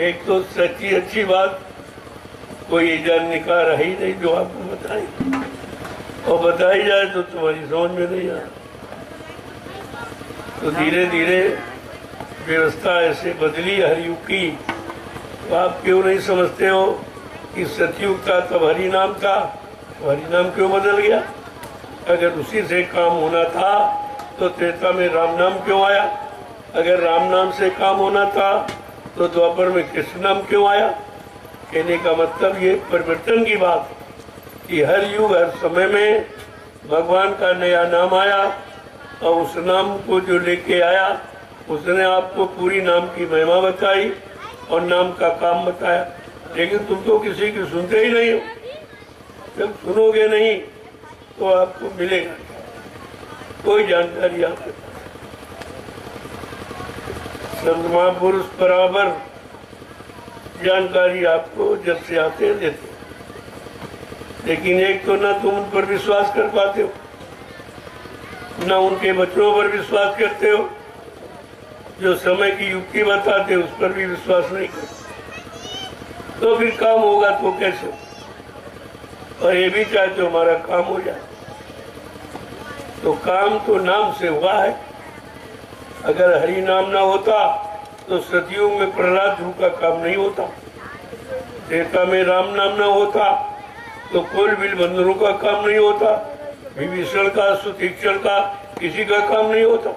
एक तो सच्ची अच्छी बात कोई जानने का रही नहीं जो आपको बताई, और बताई जाए तो तुम्हारी समझ में नहीं आए। तो धीरे धीरे व्यवस्था ऐसे बदली हर युग की। तो आप क्यों नहीं समझते हो कि सतयुग था तब हरि नाम था, हरि नाम क्यों बदल गया? अगर उसी से काम होना था तो त्रेता में राम नाम क्यों आया? अगर राम नाम से काम होना था तो द्वापर में कृष्ण नाम क्यों आया? कहने का मतलब ये परिवर्तन की बात कि हर युग हर समय में भगवान का नया नाम आया, और उस नाम को जो लेके आया उसने आपको पूरी नाम की महिमा बताई और नाम का काम बताया। लेकिन तुम तो किसी की सुनते ही नहीं हो। जब सुनोगे नहीं तो आपको मिलेगा कोई जानकारी आपके पास। संत महापुरुष बराबर जानकारी आपको जब से आते हैं देते, लेकिन एक तो ना तुम उन पर विश्वास कर पाते हो, ना उनके बच्चों पर विश्वास करते हो, जो समय की युक्ति बताते उस पर भी विश्वास नहीं करते। तो फिर काम होगा तो कैसे? और ये भी चाहते हो हमारा काम हो जाए, तो काम तो नाम से हुआ है। अगर हरि नाम ना होता तो सतयुग में प्रहलाद ध्रुव का काम नहीं होता, त्रेता में राम नाम ना होता तो कोल बिल बंदरों का काम नहीं होता, विभीषण का सुतीक्षण का किसी का काम नहीं होता,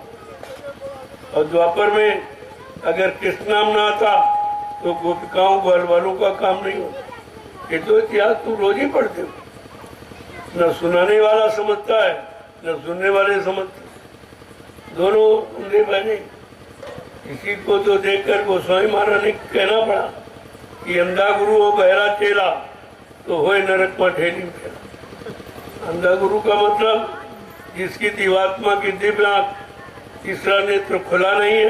और द्वापर में अगर कृष्ण नाम ना आता तो गोपिकाओं ग्वाल वालों का काम नहीं होता। ये तो इतिहास तुम रोज ही पढ़ते हो। न सुनाने वाला समझता है न सुनने वाले समझते, दोनों उंगली बहने। किसी को तो देखकर गोस्वामी महाराज ने कहना पड़ा कि अंधा गुरु हो बहरा चेला तो होए नरक में ठेली फेरा। अंधा गुरु का मतलब जिसकी दिवात्मा की दिव्य आंख तीसरा नेत्र खुला नहीं है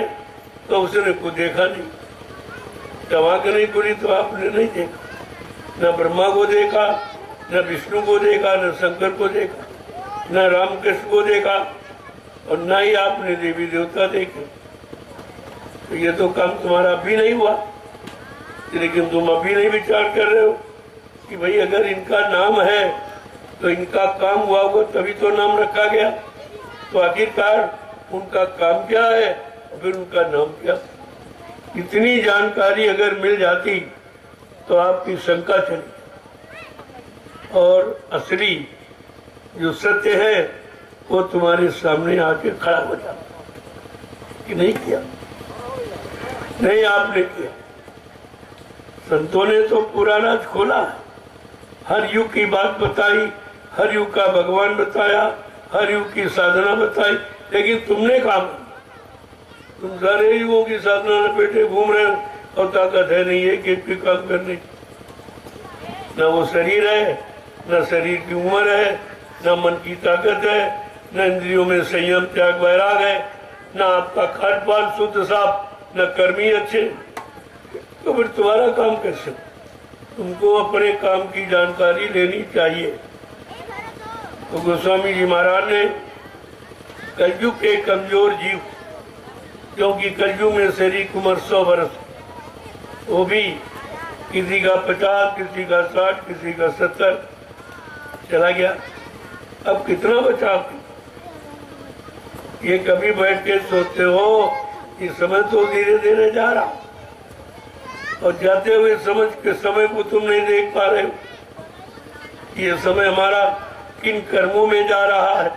तो उसने को देखा नहीं। चवाक नहीं खुली तो आपने नहीं देखा, न ब्रह्मा को देखा, न विष्णु को देखा, न शंकर को देखा, न रामकृष्ण को देखा, और न ही आपने देवी देवता देखे। तो ये तो काम तुम्हारा अभी नहीं हुआ। लेकिन तुम अभी नहीं विचार कर रहे हो कि भाई अगर इनका नाम है तो इनका काम हुआ होगा तभी तो नाम रखा गया। तो आखिरकार उनका काम क्या है और फिर उनका नाम क्या? इतनी जानकारी अगर मिल जाती तो आपकी शंका चली, और असली जो सत्य है वो तुम्हारे सामने आके खड़ा हो जाता कि नहीं किया, नहीं आपने किया। संतों ने तो पूरा राज खोला, हर युग की बात बताई, हर युग का भगवान बताया, हर युग की साधना बताई, लेकिन तुमने काम, तुम सारे युगों की साधना लपेटे घूम रहे हो और ताकत है नहीं है कि काम करने। न वो शरीर है, न शरीर की उम्र है, न मन की ताकत है, न इंद्रियों में संयम त्याग वैराग है, न आपका खान पान शुद्ध साफ, न कर्मी अच्छे। तो फिर तुम्हारा काम कैसे? तुमको अपने काम की जानकारी लेनी चाहिए। तो गोस्वामी जी महाराज ने कलयुग के कमजोर जीव, क्योंकि कलयुग में शरीर की उम्र 100 वर्ष, वो भी किसी का 50, किसी का 60, किसी का 70 चला गया। अब कितना बचा? ये कभी बैठ के सोचते हो कि समय तो धीरे धीरे जा रहा, और जाते हुए समझ के समय को तुम नहीं देख पा रहे हो। ये समय हमारा किन कर्मों में जा रहा है,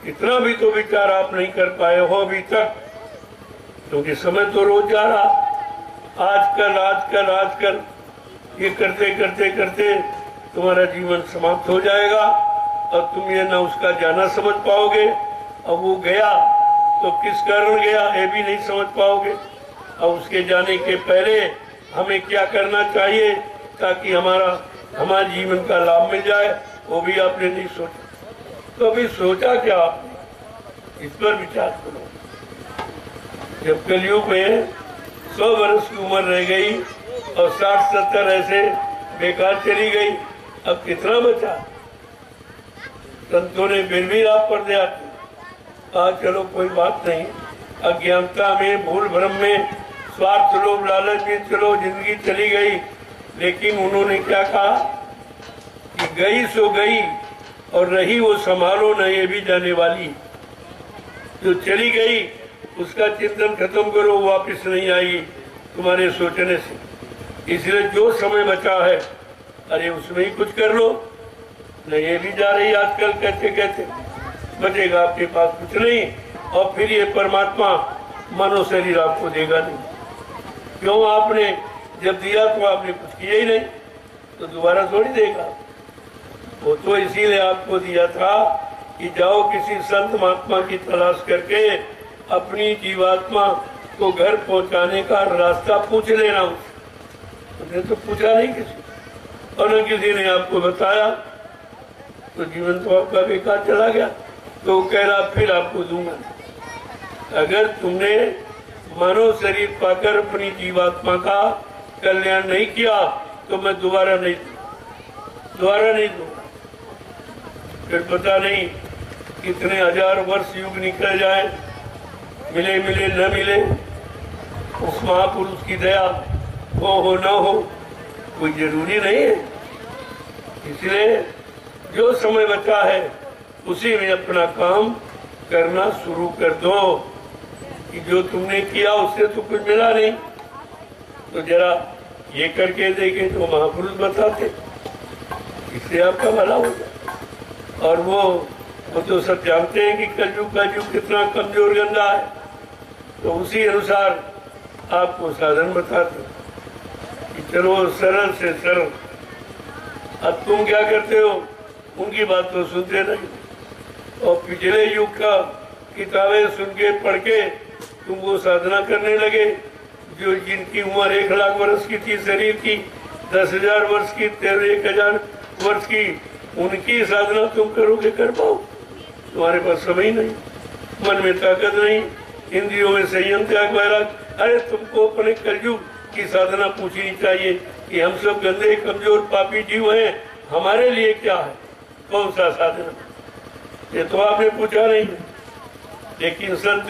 इतना भी तो विचार आप नहीं कर पाए हो अभी तक, क्योंकि समय तो रोज जा रहा। आजकल आजकल आजकल ये करते करते करते तुम्हारा जीवन समाप्त हो जाएगा और तुम ये न उसका जाना समझ पाओगे, और वो गया तो किस कारण गया ये भी नहीं समझ पाओगे, और उसके जाने के पहले हमें क्या करना चाहिए ताकि हमारे जीवन का लाभ मिल जाए, वो भी आपने नहीं सोचा। तो अभी सोचा क्या आपने, इस पर विचार करो। जब कलयुग में 100 वर्ष की उम्र रह गई और 60-70 ऐसे बेकार चली गई, अब कितना बचा? संतों ने फिर भी आप पर दिया, चलो कोई बात नहीं, अज्ञानता में, भूल भ्रम में, स्वार्थ, लोभ, लालच में चलो जिंदगी चली गई, लेकिन उन्होंने क्या कहा कि गई सो गई और रही वो संभालो न ये भी जाने वाली। जो चली गई उसका चिंतन खत्म करो, वापस नहीं आई तुम्हारे सोचने से। इसलिए जो समय बचा है अरे उसमें ही कुछ कर लो। न ये भी जा रही आजकल, कहते कहते बचेगा आपके पास कुछ नहीं, और फिर ये परमात्मा मनो शरीर आपको देगा नहीं। क्यों? आपने जब दिया तो आपने कुछ किया ही नहीं, तो दोबारा थोड़ी देगा। वो तो इसीलिए आपको दिया था कि जाओ किसी संत महात्मा की तलाश करके अपनी जीवात्मा को घर पहुंचाने का रास्ता पूछ लेना। उसने तो पूछा नहीं किसी, और न किसी ने आपको बताया, तो जीवन तो आपका बेकार चला गया। तो कह रहा फिर आपको दूंगा। अगर तुमने मानव शरीर पाकर अपनी जीवात्मा का कल्याण नहीं किया तो मैं दोबारा नहीं दूंगा। फिर पता नहीं कितने हजार वर्ष युग निकल जाए, मिले मिले न मिले, उस महापुरुष की दया हो न हो कोई जरूरी नहीं है। इसलिए जो समय बचा है उसी में अपना काम करना शुरू कर दो। कि जो तुमने किया उससे तो कुछ मिला नहीं, तो जरा ये करके देखे तो महापुरुष बताते, इससे आपका भला हो जाए। और वो तो सब जानते हैं कि कलयुग का युग कितना कमजोर गंदा है, तो उसी अनुसार आपको साधन बताते कि चलो सरल से सरल। अब तुम क्या करते हो, उनकी बात तो सुनते नहीं, और पिछले युग का किताबें सुन के पढ़ के तुम वो साधना करने लगे जो जिनकी उम्र 1 लाख वर्ष की थी शरीर की, 10,000 वर्ष की, 1,000 वर्ष की, उनकी साधना तुम करोगे, कर पाओ? तुम्हारे पास समय नहीं, मन में ताकत नहीं, इंद्रियों में संयम, त्याग, वैराग। अरे तुमको अपने कलयुग की साधना पूछनी चाहिए कि हम सब गंदे कमजोर पापी जीव हैं, हमारे लिए क्या है, कौन सा साधना? ये तो आपने पूछा नहीं। लेकिन संत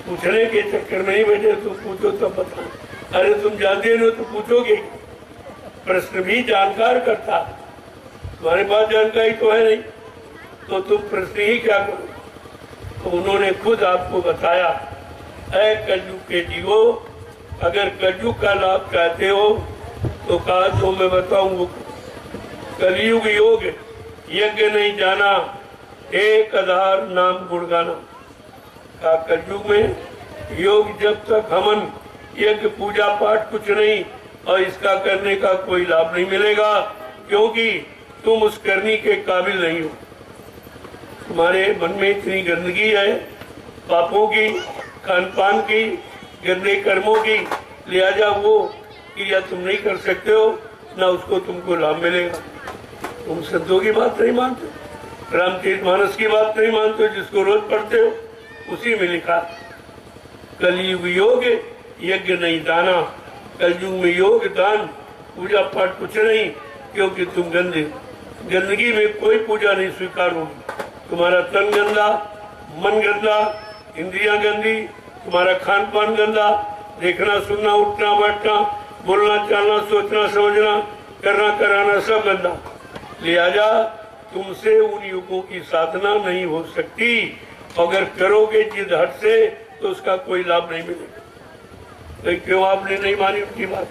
पूछने के चक्कर में ही बैठे, तुम पूछो तो बता। अरे तुम जानते हो तो पूछोगे। प्रश्न भी जानकार करता, तुम्हारे पास जानकारी तो है नहीं, तो तुम प्रश्न ही क्या करो? तो उन्होंने खुद आपको बताया, ऐ कलयुग के जीवो, अगर कलयुग का लाभ चाहते हो तो कहा तो मैं बताऊं। कलयुग योग यज्ञ नहीं जाना, एक आधार नाम गुण गाना। का कलयुग में योग जब तक हवन, यज्ञ, पूजा पाठ कुछ नहीं, और इसका करने का कोई लाभ नहीं मिलेगा, क्योंकि तुम उस करने के काबिल नहीं हो। तुम्हारे मन में इतनी गंदगी है, पापों की, खान पान की, गंदे कर्मों की, लिहाजा वो क्रिया तुम नहीं कर सकते हो, ना उसको तुमको लाभ मिलेगा। तुम संतों की बात नहीं मानते, रामचरितमानस की बात नहीं मानते, जिसको रोज पढ़ते हो उसी में लिखा कलयुग योग यज्ञ नहीं दाना। कलयुग में योग, दान, पूजा पाठ कुछ नहीं, क्योंकि तुम गंदगी में कोई पूजा नहीं स्वीकार होगी। तुम्हारा तन गंदा, मन गंदा, इंद्रियां गंदी, तुम्हारा खान पान गंदा, देखना सुनना, उठना बैठना, बोलना चालना, सोचना समझना, करना कराना सब गंदा। लिहाजा तुमसे उन युगों की साधना नहीं हो सकती। अगर करोगे जिद हट से तो उसका कोई लाभ नहीं मिलेगा। तो क्यों आपने नहीं मानी उनकी बात?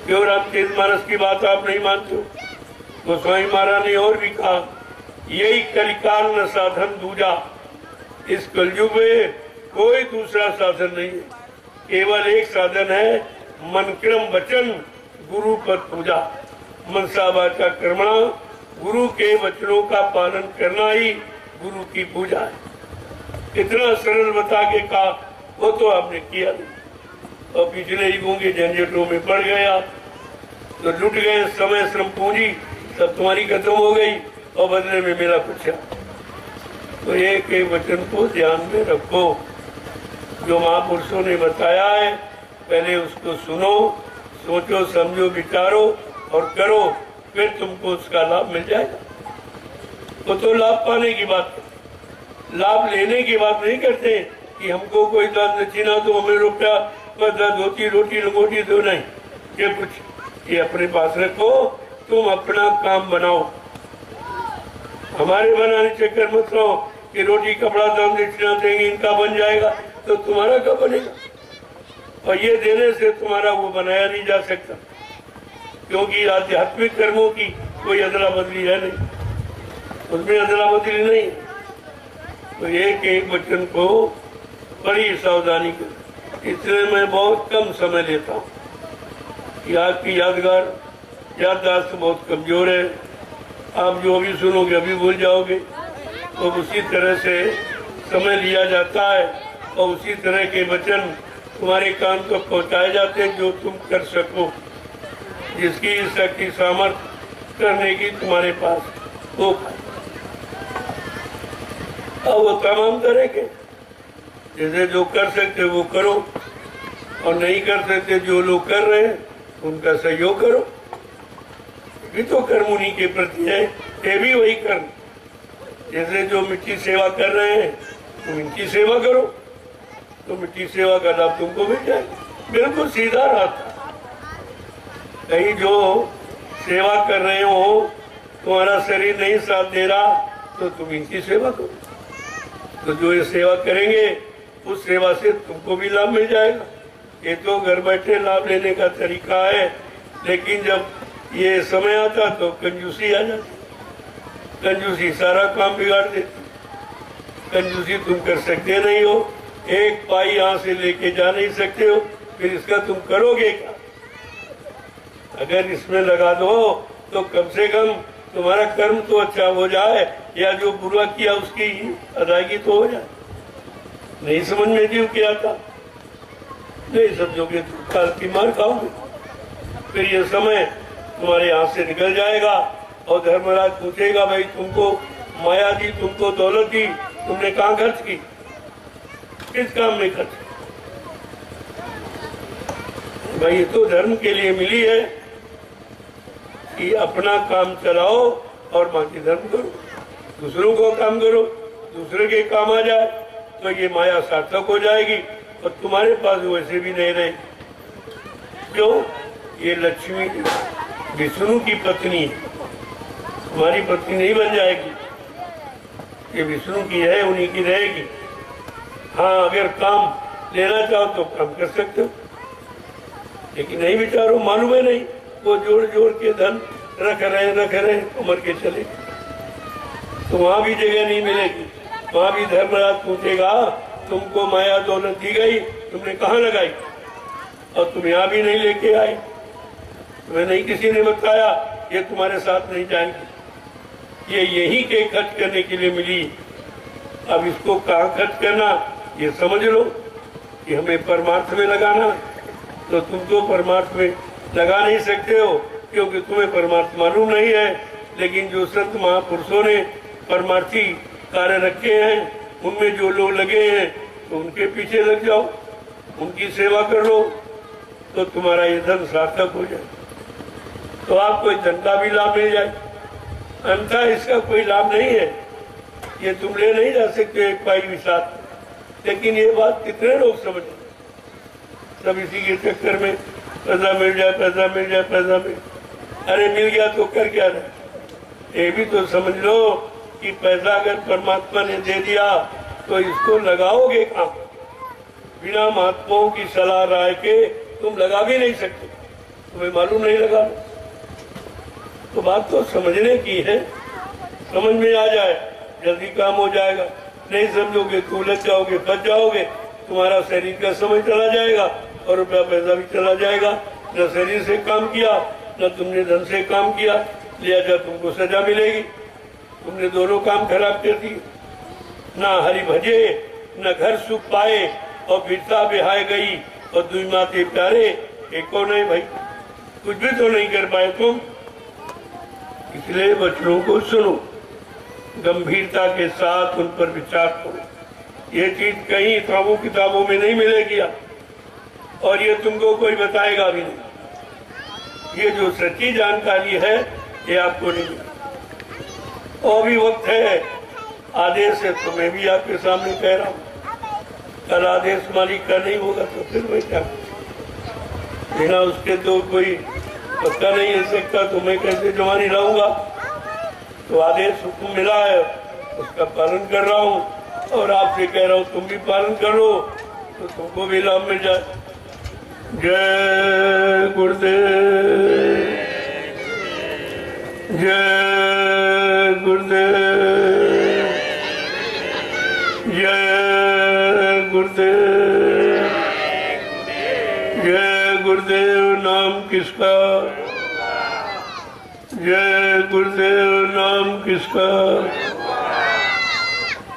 क्यों रामचरितमानस की बात आप नहीं मानते हो? गोस्वामी महाराज ने और भी कहा, यही कलिकाल न साधन दूजा। इस कलयुग में कोई दूसरा साधन नहीं है, केवल एक साधन है, मन क्रम वचन गुरु पद पूजा। मनसा वाचा कर्मणा, गुरु के वचनों का पालन करना ही गुरु की पूजा है। इतना सरल बता के कहा, वो तो आपने किया नहीं और पिछले युगों के झंझटों में पड़ गए आप, तो लुट गए समय श्रम पूंजी सब तुम्हारी खत्म हो गई और बदले में मेरा पूछा। तो एक एक वचन को ध्यान में रखो, जो महापुरुषों ने बताया है पहले उसको सुनो, सोचो समझो विचारो और करो, फिर तुमको उसका लाभ मिल जाएगा। वो तो लाभ पाने की बात है, लाभ लेने की बात नहीं करते कि हमको कोई दान दक्षिणा दो, हमें रुपया धोती रोटी लंगोटी दो, नहीं। ये कुछ ये अपने पास रखो, तुम अपना काम बनाओ, हमारे बनाने चक्कर मत रहो कि रोटी कपड़ा दान दक्षिणा देंगे इनका बन जाएगा, तो तुम्हारा कब बनेगा? और ये देने से तुम्हारा वो बनाया नहीं जा सकता, क्योंकि आध्यात्मिक कर्मों की कोई अदला बदली है नहीं, उसमें अदला बदली नहीं। तो एक एक वचन को बड़ी सावधानी कर, इसलिए मैं बहुत कम समय लेता हूँ। आपकी याददाश्त बहुत कमजोर है, आप जो अभी सुनोगे अभी भूल जाओगे, तो उसी तरह से समय लिया जाता है और उसी तरह के वचन तुम्हारे कान को पहुंचाए जाते हैं जो तुम कर सको, जिसकी शक्ति सामर्थ्य करने की तुम्हारे पास हो। अब वो तमाम तरह के, जैसे जो कर सकते वो करो और नहीं कर सकते जो लोग कर रहे हैं उनका सहयोग करो, भी तो कर्म उन्हीं के प्रति है, ये भी वही कर्म। जैसे जो मिट्टी सेवा कर रहे हैं तुम इनकी सेवा करो, तो मिट्टी सेवा का लाभ तुमको मिल जाएगा। बिल्कुल सीधा रास्ता। कहीं जो सेवा कर रहे हो तुम्हारा शरीर नहीं साथ दे रहा, तो तुम इनकी सेवा करो, तो जो ये सेवा करेंगे उस सेवा से तुमको भी लाभ मिल जाएगा। ये तो घर बैठे लाभ लेने का तरीका है, लेकिन जब ये समय आता तो कंजूसी आ जाती, कंजूसी सारा काम बिगाड़ देती। कंजूसी तुम कर सकते नहीं हो, एक पाई यहाँ से लेके जा नहीं सकते हो, फिर इसका तुम करोगे क्या? अगर इसमें लगा दो तो कम से कम तुम्हारा कर्म तो अच्छा हो जाए, या जो बुरा किया उसकी अदायगी तो हो जाए। नहीं समझ में जीव किया था, नहीं समझोगे तो काल की मार खाओगे, फिर ये समय तुम्हारे हाथ से निकल जाएगा और धर्मराज पूछेगा, भाई तुमको माया दी, तुमको दौलत दी, तुमने कहाँ खर्च की, किस काम में खर्च की? भाई ये तो धर्म के लिए मिली है कि अपना काम चलाओ और बाकी धर्म करो, दूसरों को काम करो, दूसरे के काम आ जाए तो ये माया सार्थक हो जाएगी और तुम्हारे पास वैसे भी नहीं रहेगी। क्यों? ये लक्ष्मी विष्णु की पत्नी है, तुम्हारी पत्नी नहीं बन जाएगी, ये विष्णु की है, उन्हीं की रहेगी। हाँ, अगर काम लेना चाहो तो काम कर सकते हो, लेकिन नहीं विचारो, मालूम है नहीं, वो जोड़ जोड़ के धन रख रहे उम्र के चले, तो वहां भी जगह नहीं मिलेगी। वहां भी धर्मराज पूछेगा, तुमको माया दौलत दी गई, तुमने कहाँ लगाई, और तुम यहाँ भी नहीं लेके आए, तुम्हें नहीं किसी ने बताया, ये तुम्हारे साथ नहीं जाएंगे, ये यही के खर्च करने के लिए मिली। अब इसको कहाँ खर्च करना ये समझ लो कि हमें परमार्थ में लगाना, तो तुम तो परमार्थ में लगा नहीं सकते हो क्योंकि तुम्हें परमार्थ मालूम नहीं है। लेकिन जो संत महापुरुषों ने परमार्थी कार्य रखे हैं, उनमें जो लोग लगे हैं, तो उनके पीछे लग जाओ, उनकी सेवा कर लो, तो तुम्हारा ये धन सार्थक हो जाए, तो आपको धन का भी लाभ मिल जाए। अन्यथा इसका कोई लाभ नहीं है, ये तुम ले नहीं जा सकते एक पाई भी साथ। लेकिन ये बात कितने लोग समझ, सब इसी के चक्कर में पैसा मिल जाए, पैसा मिल जाए, पैसा मिल, अरे मिल गया तो कर क्या रहे? ये भी तो समझ लो कि पैसा अगर परमात्मा ने दे दिया तो इसको लगाओगे कहाँ? बिना महात्माओं की सलाह राय के तुम लगा भी नहीं सकते, तुम्हें मालूम नहीं लगा। तो बात तो समझने की है, समझ में आ जाए जल्दी काम हो जाएगा। नहीं समझोगे तो उलझ जाओगे, फंस जाओगे, तुम्हारा शरीर का समय चला जाएगा और रुपया पैसा भी चला जाएगा। न शरीर से काम किया, न तुमने ढंग से काम किया, लिहाजा तुमको सजा मिलेगी। तुमने दोनों काम खराब कर दिए, ना हरि भजे न घर सुख पाए, और बिरसा बिहाय गई और दुई माते प्यारे एको नहीं भाई, कुछ भी तो नहीं कर पाए तुम। इसलिए बच्चों को सुनो, गंभीरता के साथ उन पर विचार करो। ये चीज कहीं किताबों में नहीं मिलेगी और ये तुमको कोई बताएगा भी नहीं। ये जो सच्ची जानकारी है ये आपको नहीं मिलेगी। और भी वक्त है, आदेश है तो मैं भी आपके सामने कह रहा हूँ। कल आदेश मालिक का नहीं होगा तो फिर मैं क्या, बिना उसके तो कोई पता नहीं हो सकता, तो मैं कैसे जवानी लाऊंगा। तो आदेश हुक्म मिला है, उसका पालन कर रहा हूँ और आपसे कह रहा हूँ तुम भी पालन करो तो तुमको भी लाभ मिल जाए। जय गुरुदेव, जय गुरुदेव, जय गुरुदेव, जय गुरुदेव। नाम किसका, जय गुरुदेव। नाम किसका,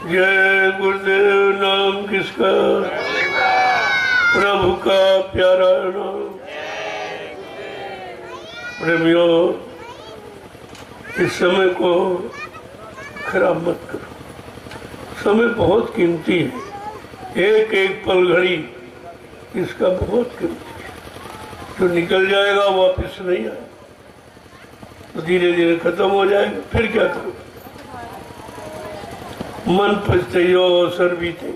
जय गुरुदेव। नाम किसका, प्रभु का प्यारा नाम। प्रेमियों, इस समय को खराब मत करो। समय बहुत कीमती है, एक एक पल घड़ी इसका बहुत कीमती है। जो निकल जाएगा वापस नहीं आएगा, तो धीरे धीरे खत्म हो जाएगा। फिर क्या करो, मन पछताइयो अवसर बीते।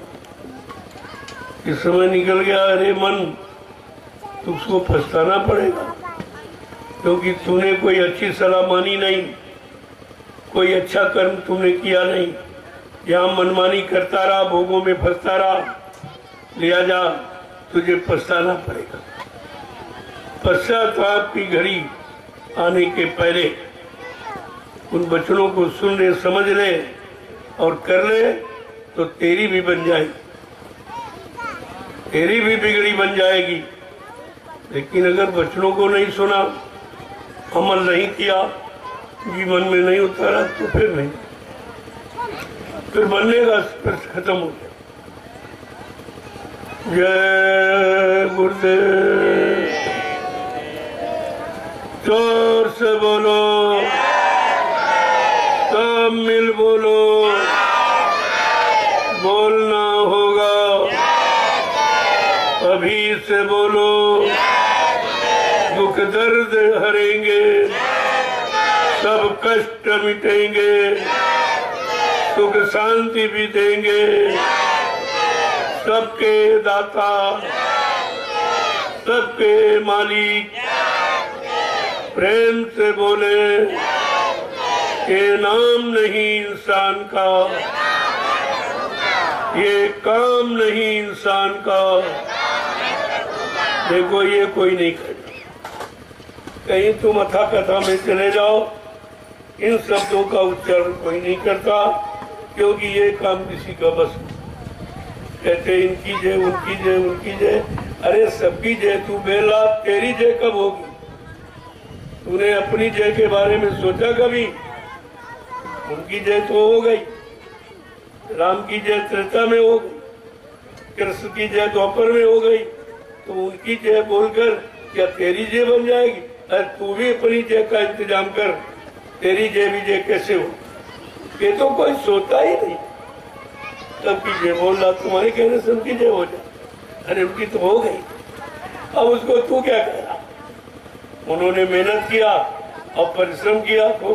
इस समय निकल गया, अरे मन, तो उसको पछताना पड़ेगा, क्योंकि तूने कोई अच्छी सलाह मानी नहीं, कोई अच्छा कर्म तुमने किया नहीं, यहाँ मनमानी करता रहा, भोगों में फंसता रहा, लिहाजा तुझे पछताना पड़ेगा। पश्चाताप की घड़ी आने के पहले उन वचनों को सुन ले, समझ ले और कर ले, तो तेरी भी बन जाएगी, तेरी भी बिगड़ी बन जाएगी। लेकिन अगर वचनों को नहीं सुना, अमल नहीं किया, जीवन में नहीं उतारा, तो फिर नहीं, फिर बनेगा, फिर खत्म हो गया। जय गुरुदेव। जोर से बोलो, सब मिल बोलो, बोलना होगा, अभी से बोलो। दुख दर्द हरेंगे, सब कष्ट मिटेंगे, सुख शांति भी देंगे। सबके दाता, सबके मालिक, प्रेम से बोले, ये नाम नहीं इंसान का, ये काम नहीं इंसान का। देखो, ये कोई नहीं करता। कहीं तुम अथा कथा में चले जाओ, इन शब्दों का उच्चारण कोई नहीं करता, क्योंकि ये काम किसी का बस नहीं। कहते इनकी जय, उनकी जय, उनकी जय। अरे सबकी जय तू बेला, तेरी जय कब होगी? तूने अपनी जय के बारे में सोचा कभी? उनकी जय तो हो गई, राम की जय त्रेता में हो गई, कृष्ण की जय द्वापर में हो गई, तो उनकी जय बोलकर क्या तेरी जय बन जाएगी? अरे तू भी अपनी जय का इंतजाम कर, तेरी जय भी जय कैसे हो? ये तो कोई सोता ही नहीं। सबकी जय बोल रहा, तुम्हारे कहने से उनकी जय हो जाए। अरे उनकी तो हो गई, अब उसको तू क्या कह रहा? उन्होंने मेहनत किया और परिश्रम किया, तो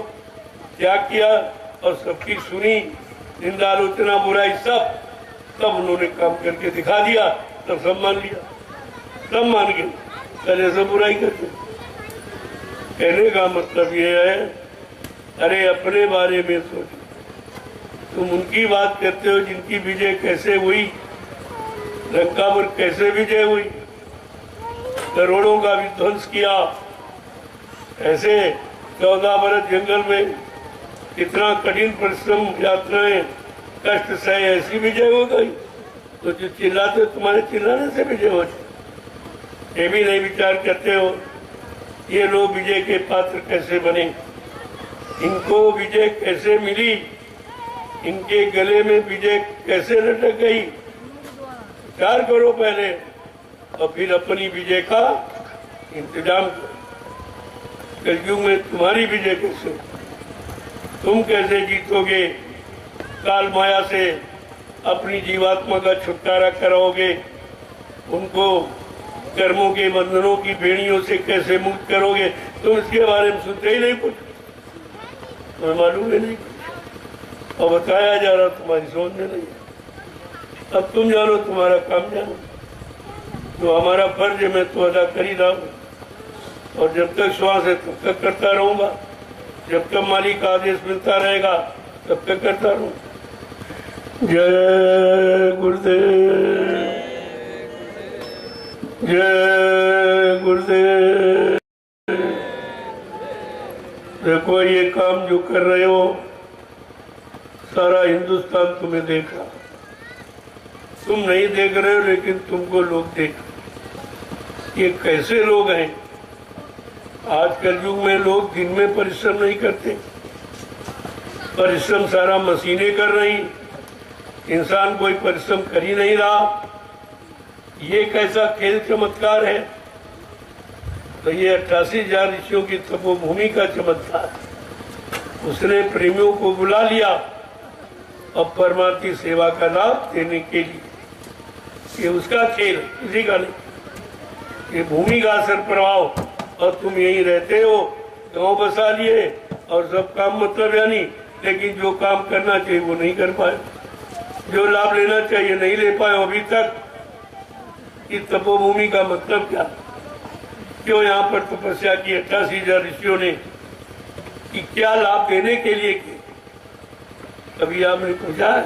त्याग किया और सबकी सुनी, निंदा आलोचना बुराई सब, तब उन्होंने काम करके दिखा दिया, तब सब मान लिया, सब मान गए। पहले सब बुराई करते। कहने का मतलब ये है, अरे अपने बारे में सोचो। तुम उनकी बात करते हो जिनकी विजय कैसे हुई, लंका पर कैसे विजय हुई, करोड़ों का विध्वंस किया, ऐसे 14 बरस जंगल में इतना कठिन परिश्रम, यात्राएं, कष्ट सहे, ऐसी विजय हो गई। तो जो चिल्लाते तुम्हारे चिल्लाने से विजय हो जाए, ये भी नहीं विचार करते हो। ये लोग विजय के पात्र कैसे बने, इनको विजय कैसे मिली, इनके गले में विजय कैसे लटक गई, विचार करो पहले और फिर अपनी विजय का इंतजाम करो। कलयुग में तुम्हारी विजय कैसे, तुम कैसे जीतोगे, काल माया से अपनी जीवात्मा का छुटकारा कराओगे, उनको कर्मों के बंधनों की बेड़ियों से कैसे मुक्त करोगे, तुम इसके बारे में सुनते ही नहीं कुछ, तुम्हें मालूम ही नहीं कुछ, और बताया जा रहा तुम्हारी सोच में नहीं। अब तुम जानो, तुम्हारा काम जानो, जो हमारा फर्ज है मैं तो अदा कर ही रहा हूँ, और जब तक श्वास है तब तक करता रहूंगा, जब तक मालिक का आदेश मिलता रहेगा तब तक करता रहूँ। जय गुरुदेव, जय गुरुदेव। देखो ये काम जो कर रहे हो सारा हिंदुस्तान तुम्हें देख रहा, तुम नहीं देख रहे हो लेकिन तुमको लोग देख। ये कैसे लोग हैं, आज कलयुग में लोग दिन में परिश्रम नहीं करते, परिश्रम सारा मशीनें कर रही, इंसान कोई परिश्रम कर ही नहीं रहा। ये कैसा खेल चमत्कार है, तो ये 88,000 ऋषियों की तपोभूमि का चमत्कार। उसने प्रेमियों को बुला लिया और परमात्मा की सेवा का लाभ देने के लिए, ये उसका खेल, किसी का नहीं। ये भूमि का असर प्रभाव, और तुम यहीं रहते हो, गांव बसा लिए और सब काम मतलब यानी, लेकिन जो काम करना चाहिए वो नहीं कर पाए, जो लाभ लेना चाहिए नहीं ले पाए अभी तक। इस तपोभूमि का मतलब क्या, क्यों यहाँ पर तपस्या की 88,000 ऋषियों ने, कि क्या लाभ देने के लिए की? कभी आपने पूछा है?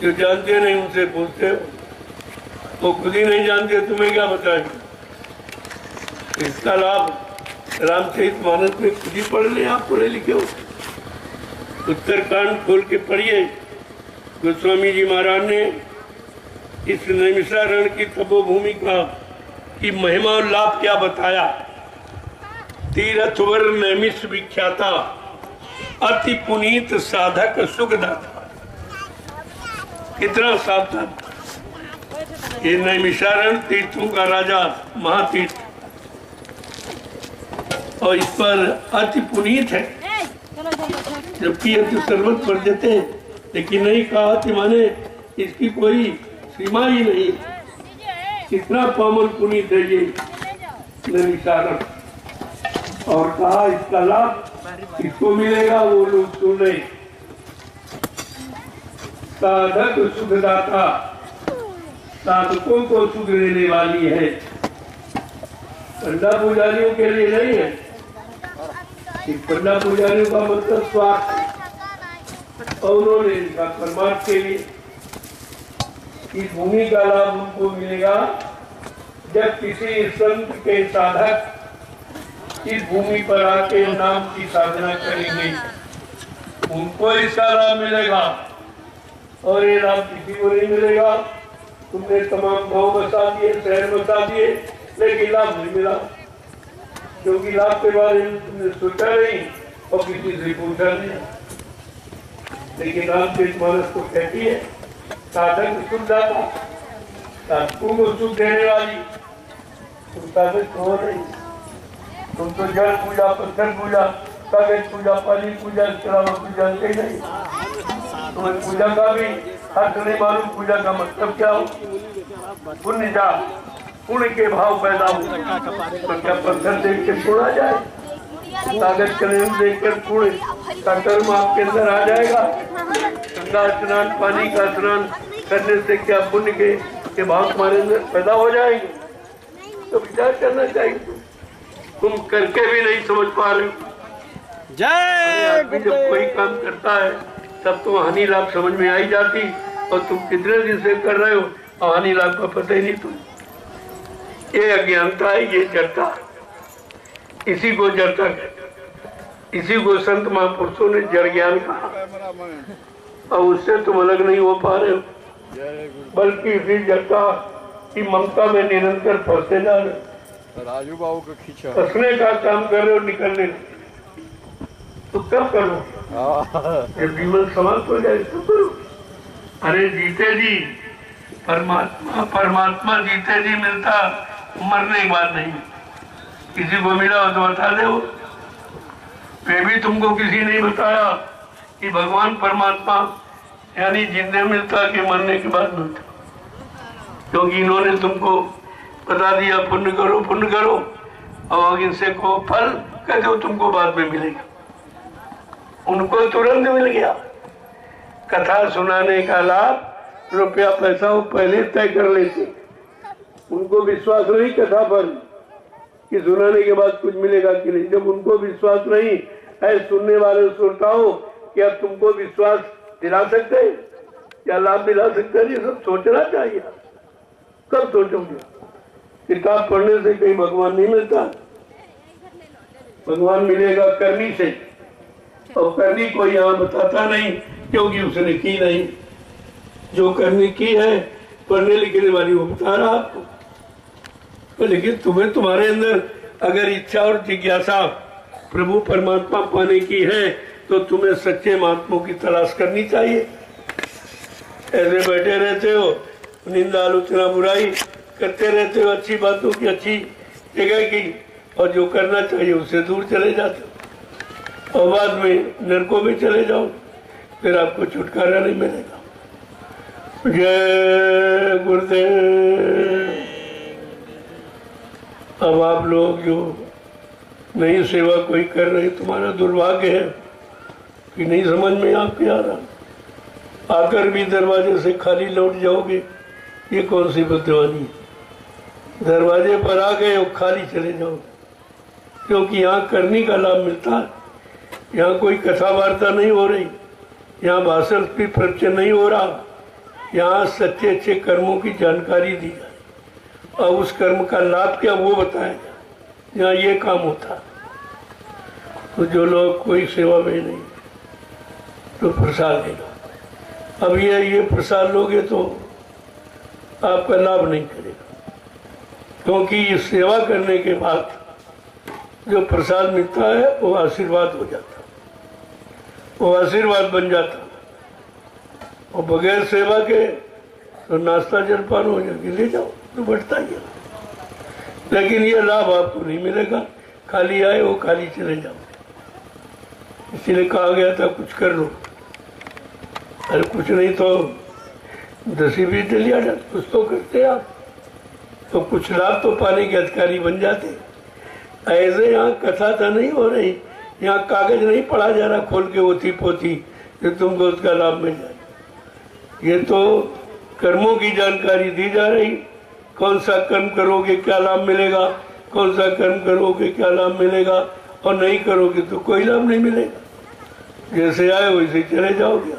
जो जानते नहीं उनसे पूछते हो, वो खुद ही नहीं जानते, तुम्हें क्या बताएंगे? इसका लाभ रामचरितमानस में खुद ही पढ़ ले, आप पढ़े लिखे हो। उत्तरकांड खोल के पढ़िए, गोस्वामी जी महाराज ने इस नैमिषारण्य की तपोभूमि का की महिमा और लाभ क्या बताया। तीर्थवर नैमिष विख्याता, अति पुनीत साधक सुखदाता। कितना सावधान, ये नैमिषारण्य तीर्थों का राजा महातीर्थ, और इस पर अति पुनीत है, जबकि अति सर्वत पर देते हैं, लेकिन नहीं कहा अति माने इसकी कोई सीमा ही नहीं। कितना पावन पुनीत है ये नैमिषारण्य, और कहा इसका लाभ किसको मिलेगा, वो लोग सुन रहे। साधक सुखदाता, साधकों को सुख देने वाली है, पंडा पुजारियों के लिए नहीं है। पंडा पुजारियों का मतलब स्वार्थ, और उन्होंने इनका परमार्थ के लिए। इस भूमि का लाभ उनको मिलेगा जब किसी संत के साधक इस भूमि पर आके नाम की साधना करेंगे, उनको इसका लाभ मिलेगा, और ये लाभ किसी को नहीं मिलेगा। तुमने तमाम गांव बसा दिए, शहर बसा दिए, लेकिन लाभ नहीं मिला, क्योंकि लाभ के बारे में तुमने सोचा नहीं और किसी से पूछा नहीं। लेकिन रामचरितमानस को कहती है साधक सुखदाता, साधकों को सुख देने वाली। तुम साधक हो नहीं, तुम तो जल पूजा, पत्थर पूजा, कागज पूजा, पानी पूजा, इसके अलावा कुछ जानते ही नहीं। तुम्हें पूजा का भी अर्थ नहीं मालूम, पूजा का मतलब क्या हो। पुण्य जा, पुण्य के भाव पैदा हो, तो क्या पत्थर देख के पुण्य आ जाए, कागज कलम देख कर पुण्य का कर्म आपके अंदर आ जाएगा। गंगा स्नान, पानी का स्नान करने से क्या पुण्य के भाव तुम्हारे अंदर पैदा हो जाएंगे? तो विचार करना चाहिए। तुम करके भी नहीं समझ पा रहे हो। जय आदमी जब कोई काम करता है तब तो हानि लाभ समझ में आई जाती, और तुम कितने दिन से कर रहे हो और हानि लाभ का पता ही नहीं। तुम ये अज्ञानता है, ये जड़ता, इसी को जड़ता कहते, इसी को संत महापुरुषों ने जड़ ज्ञान कहा। और उससे तुम अलग नहीं हो पा रहे हो, बल्कि इसी जड़ता की ममता में निरंतर फंसते जा रहे। राजू बाबू को खींचा। फंसने का काम कर रहे हो, निकलने नहीं। तो कब करो जब जीवन समाप्त हो जाए तो करो। अरे जीते जी परमात्मा जीते जी मिलता, मरने की बात नहीं। किसी को मिला हो तो बता दे। वो फिर भी तुमको किसी ने बताया कि भगवान परमात्मा यानी जिंदे मिलता कि मरने के बाद मिलता, क्योंकि इन्होंने तुमको बता दिया पुण्य करो और इनसे को फल कहते हो तुमको बाद में मिलेगा। उनको तुरंत मिल गया। कथा सुनाने का लाभ, रुपया पैसा वो पहले तय कर लेते। उनको विश्वास नहीं कथा पर कि सुनाने के बाद कुछ मिलेगा कि नहीं। जब उनको विश्वास नहीं है सुनने वाले श्रोताओं, क्या तुमको विश्वास दिला सकते हैं, क्या लाभ दिला सकते हैं? ये सब सोचना चाहिए। कब सोचोगे? किताब पढ़ने से कहीं भगवान नहीं मिलता। भगवान मिलेगा करनी से, और करनी कोई यहाँ बताता नहीं क्योंकि उसने की नहीं। जो करनी की है पढ़ने लिखने वाली वो बता रहा आपको। तो लेकिन तुम्हें तुम्हारे अंदर अगर इच्छा और जिज्ञासा प्रभु परमात्मा पाने की है तो तुम्हें सच्चे महात्माओं की तलाश करनी चाहिए। ऐसे बैठे रहते हो, निंदा आलोचना बुराई करते रहते हो, अच्छी बातों की अच्छी जगह की, और जो करना चाहिए उससे दूर चले जाते हो और बाद में नरकों में चले जाओ, फिर आपको छुटकारा नहीं मिलेगा। जय गुरुदेव। अब आप लोग जो नई सेवा कोई कर रहे, तुम्हारा दुर्भाग्य है कि नहीं समझ में आपके आ रहा। आकर भी दरवाजे से खाली लौट जाओगे, ये कौन सी बुद्धिमानी है। दरवाजे पर आ गए और खाली चले जाओगे, क्योंकि यहाँ करने का लाभ मिलता है। यहाँ कोई कथा वार्ता नहीं हो रही, यहाँ भाषण भी प्रवचन नहीं हो रहा, यहाँ सच्चे अच्छे कर्मों की जानकारी दी जाए और उस कर्म का लाभ क्या वो बताया जाए। यहाँ ये काम होता है। तो जो लोग कोई सेवा में नहीं तो प्रसाद ले लो। अब ये प्रसाद लोगे तो आपका लाभ नहीं करेगा, क्योंकि ये सेवा करने के बाद जो प्रसाद मिलता है वो आशीर्वाद हो जाता, वो आशीर्वाद बन जाता। और बगैर सेवा के तो नाश्ता जलपान हो जाएगी, ले जाओ तो बढ़ता ही है। लेकिन ये लाभ आपको नहीं मिलेगा, खाली आए वो खाली चले जाओ। इसीलिए कहा गया था कुछ कर लो, अरे कुछ नहीं तो 10-20 डलिया डाल, कुछ तो करते आप तो कुछ लाभ तो पाने के अधिकारी बन जाते। ऐसे यहाँ कथा तो नहीं हो रही, यहाँ कागज नहीं पढ़ा जा रहा खोल के ओथी पोथी जो तुमको उसका लाभ मिल जाए। ये तो कर्मों की जानकारी दी जा रही, कौन सा कर्म करोगे क्या लाभ मिलेगा, कौन सा कर्म करोगे क्या लाभ मिलेगा, और नहीं करोगे तो कोई लाभ नहीं मिलेगा। जैसे आए वैसे चले जाओगे।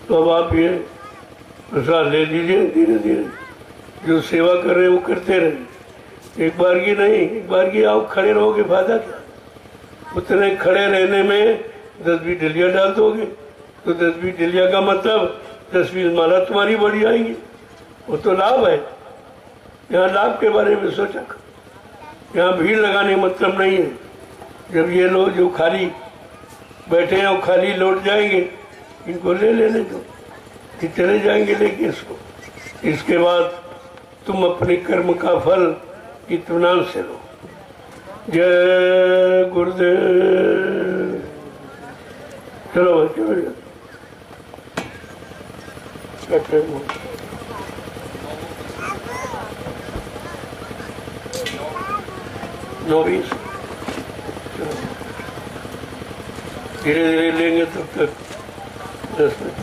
तो अब आप ये प्रसाद ले लीजिए, धीरे धीरे जो सेवा कर रहे हैं वो करते रहे। एक बार की नहीं, एक बार की आओ खड़े रहोगे फायदा क्या। उतने खड़े रहने में 10-20 डलिया डाल दोगे तो 10-20 डलिया का मतलब 10-20 माला तुम्हारी बढ़ जाएंगी, वो तो लाभ है। यहाँ लाभ के बारे में सोचा, यहाँ भीड़ लगाने मतलब नहीं है। जब ये लोग जो खाली बैठे हैं और खाली लौट जाएंगे, इनको ले लेने दो, कि चले जाएंगे लेके इसको। इसके बाद तुम अपने कर्म का फल इत्मीनान से लो। जय गुरुदेव। चलो भाई चलो, नौबीस धीरे धीरे लेंगे तब तक 10 मिनट।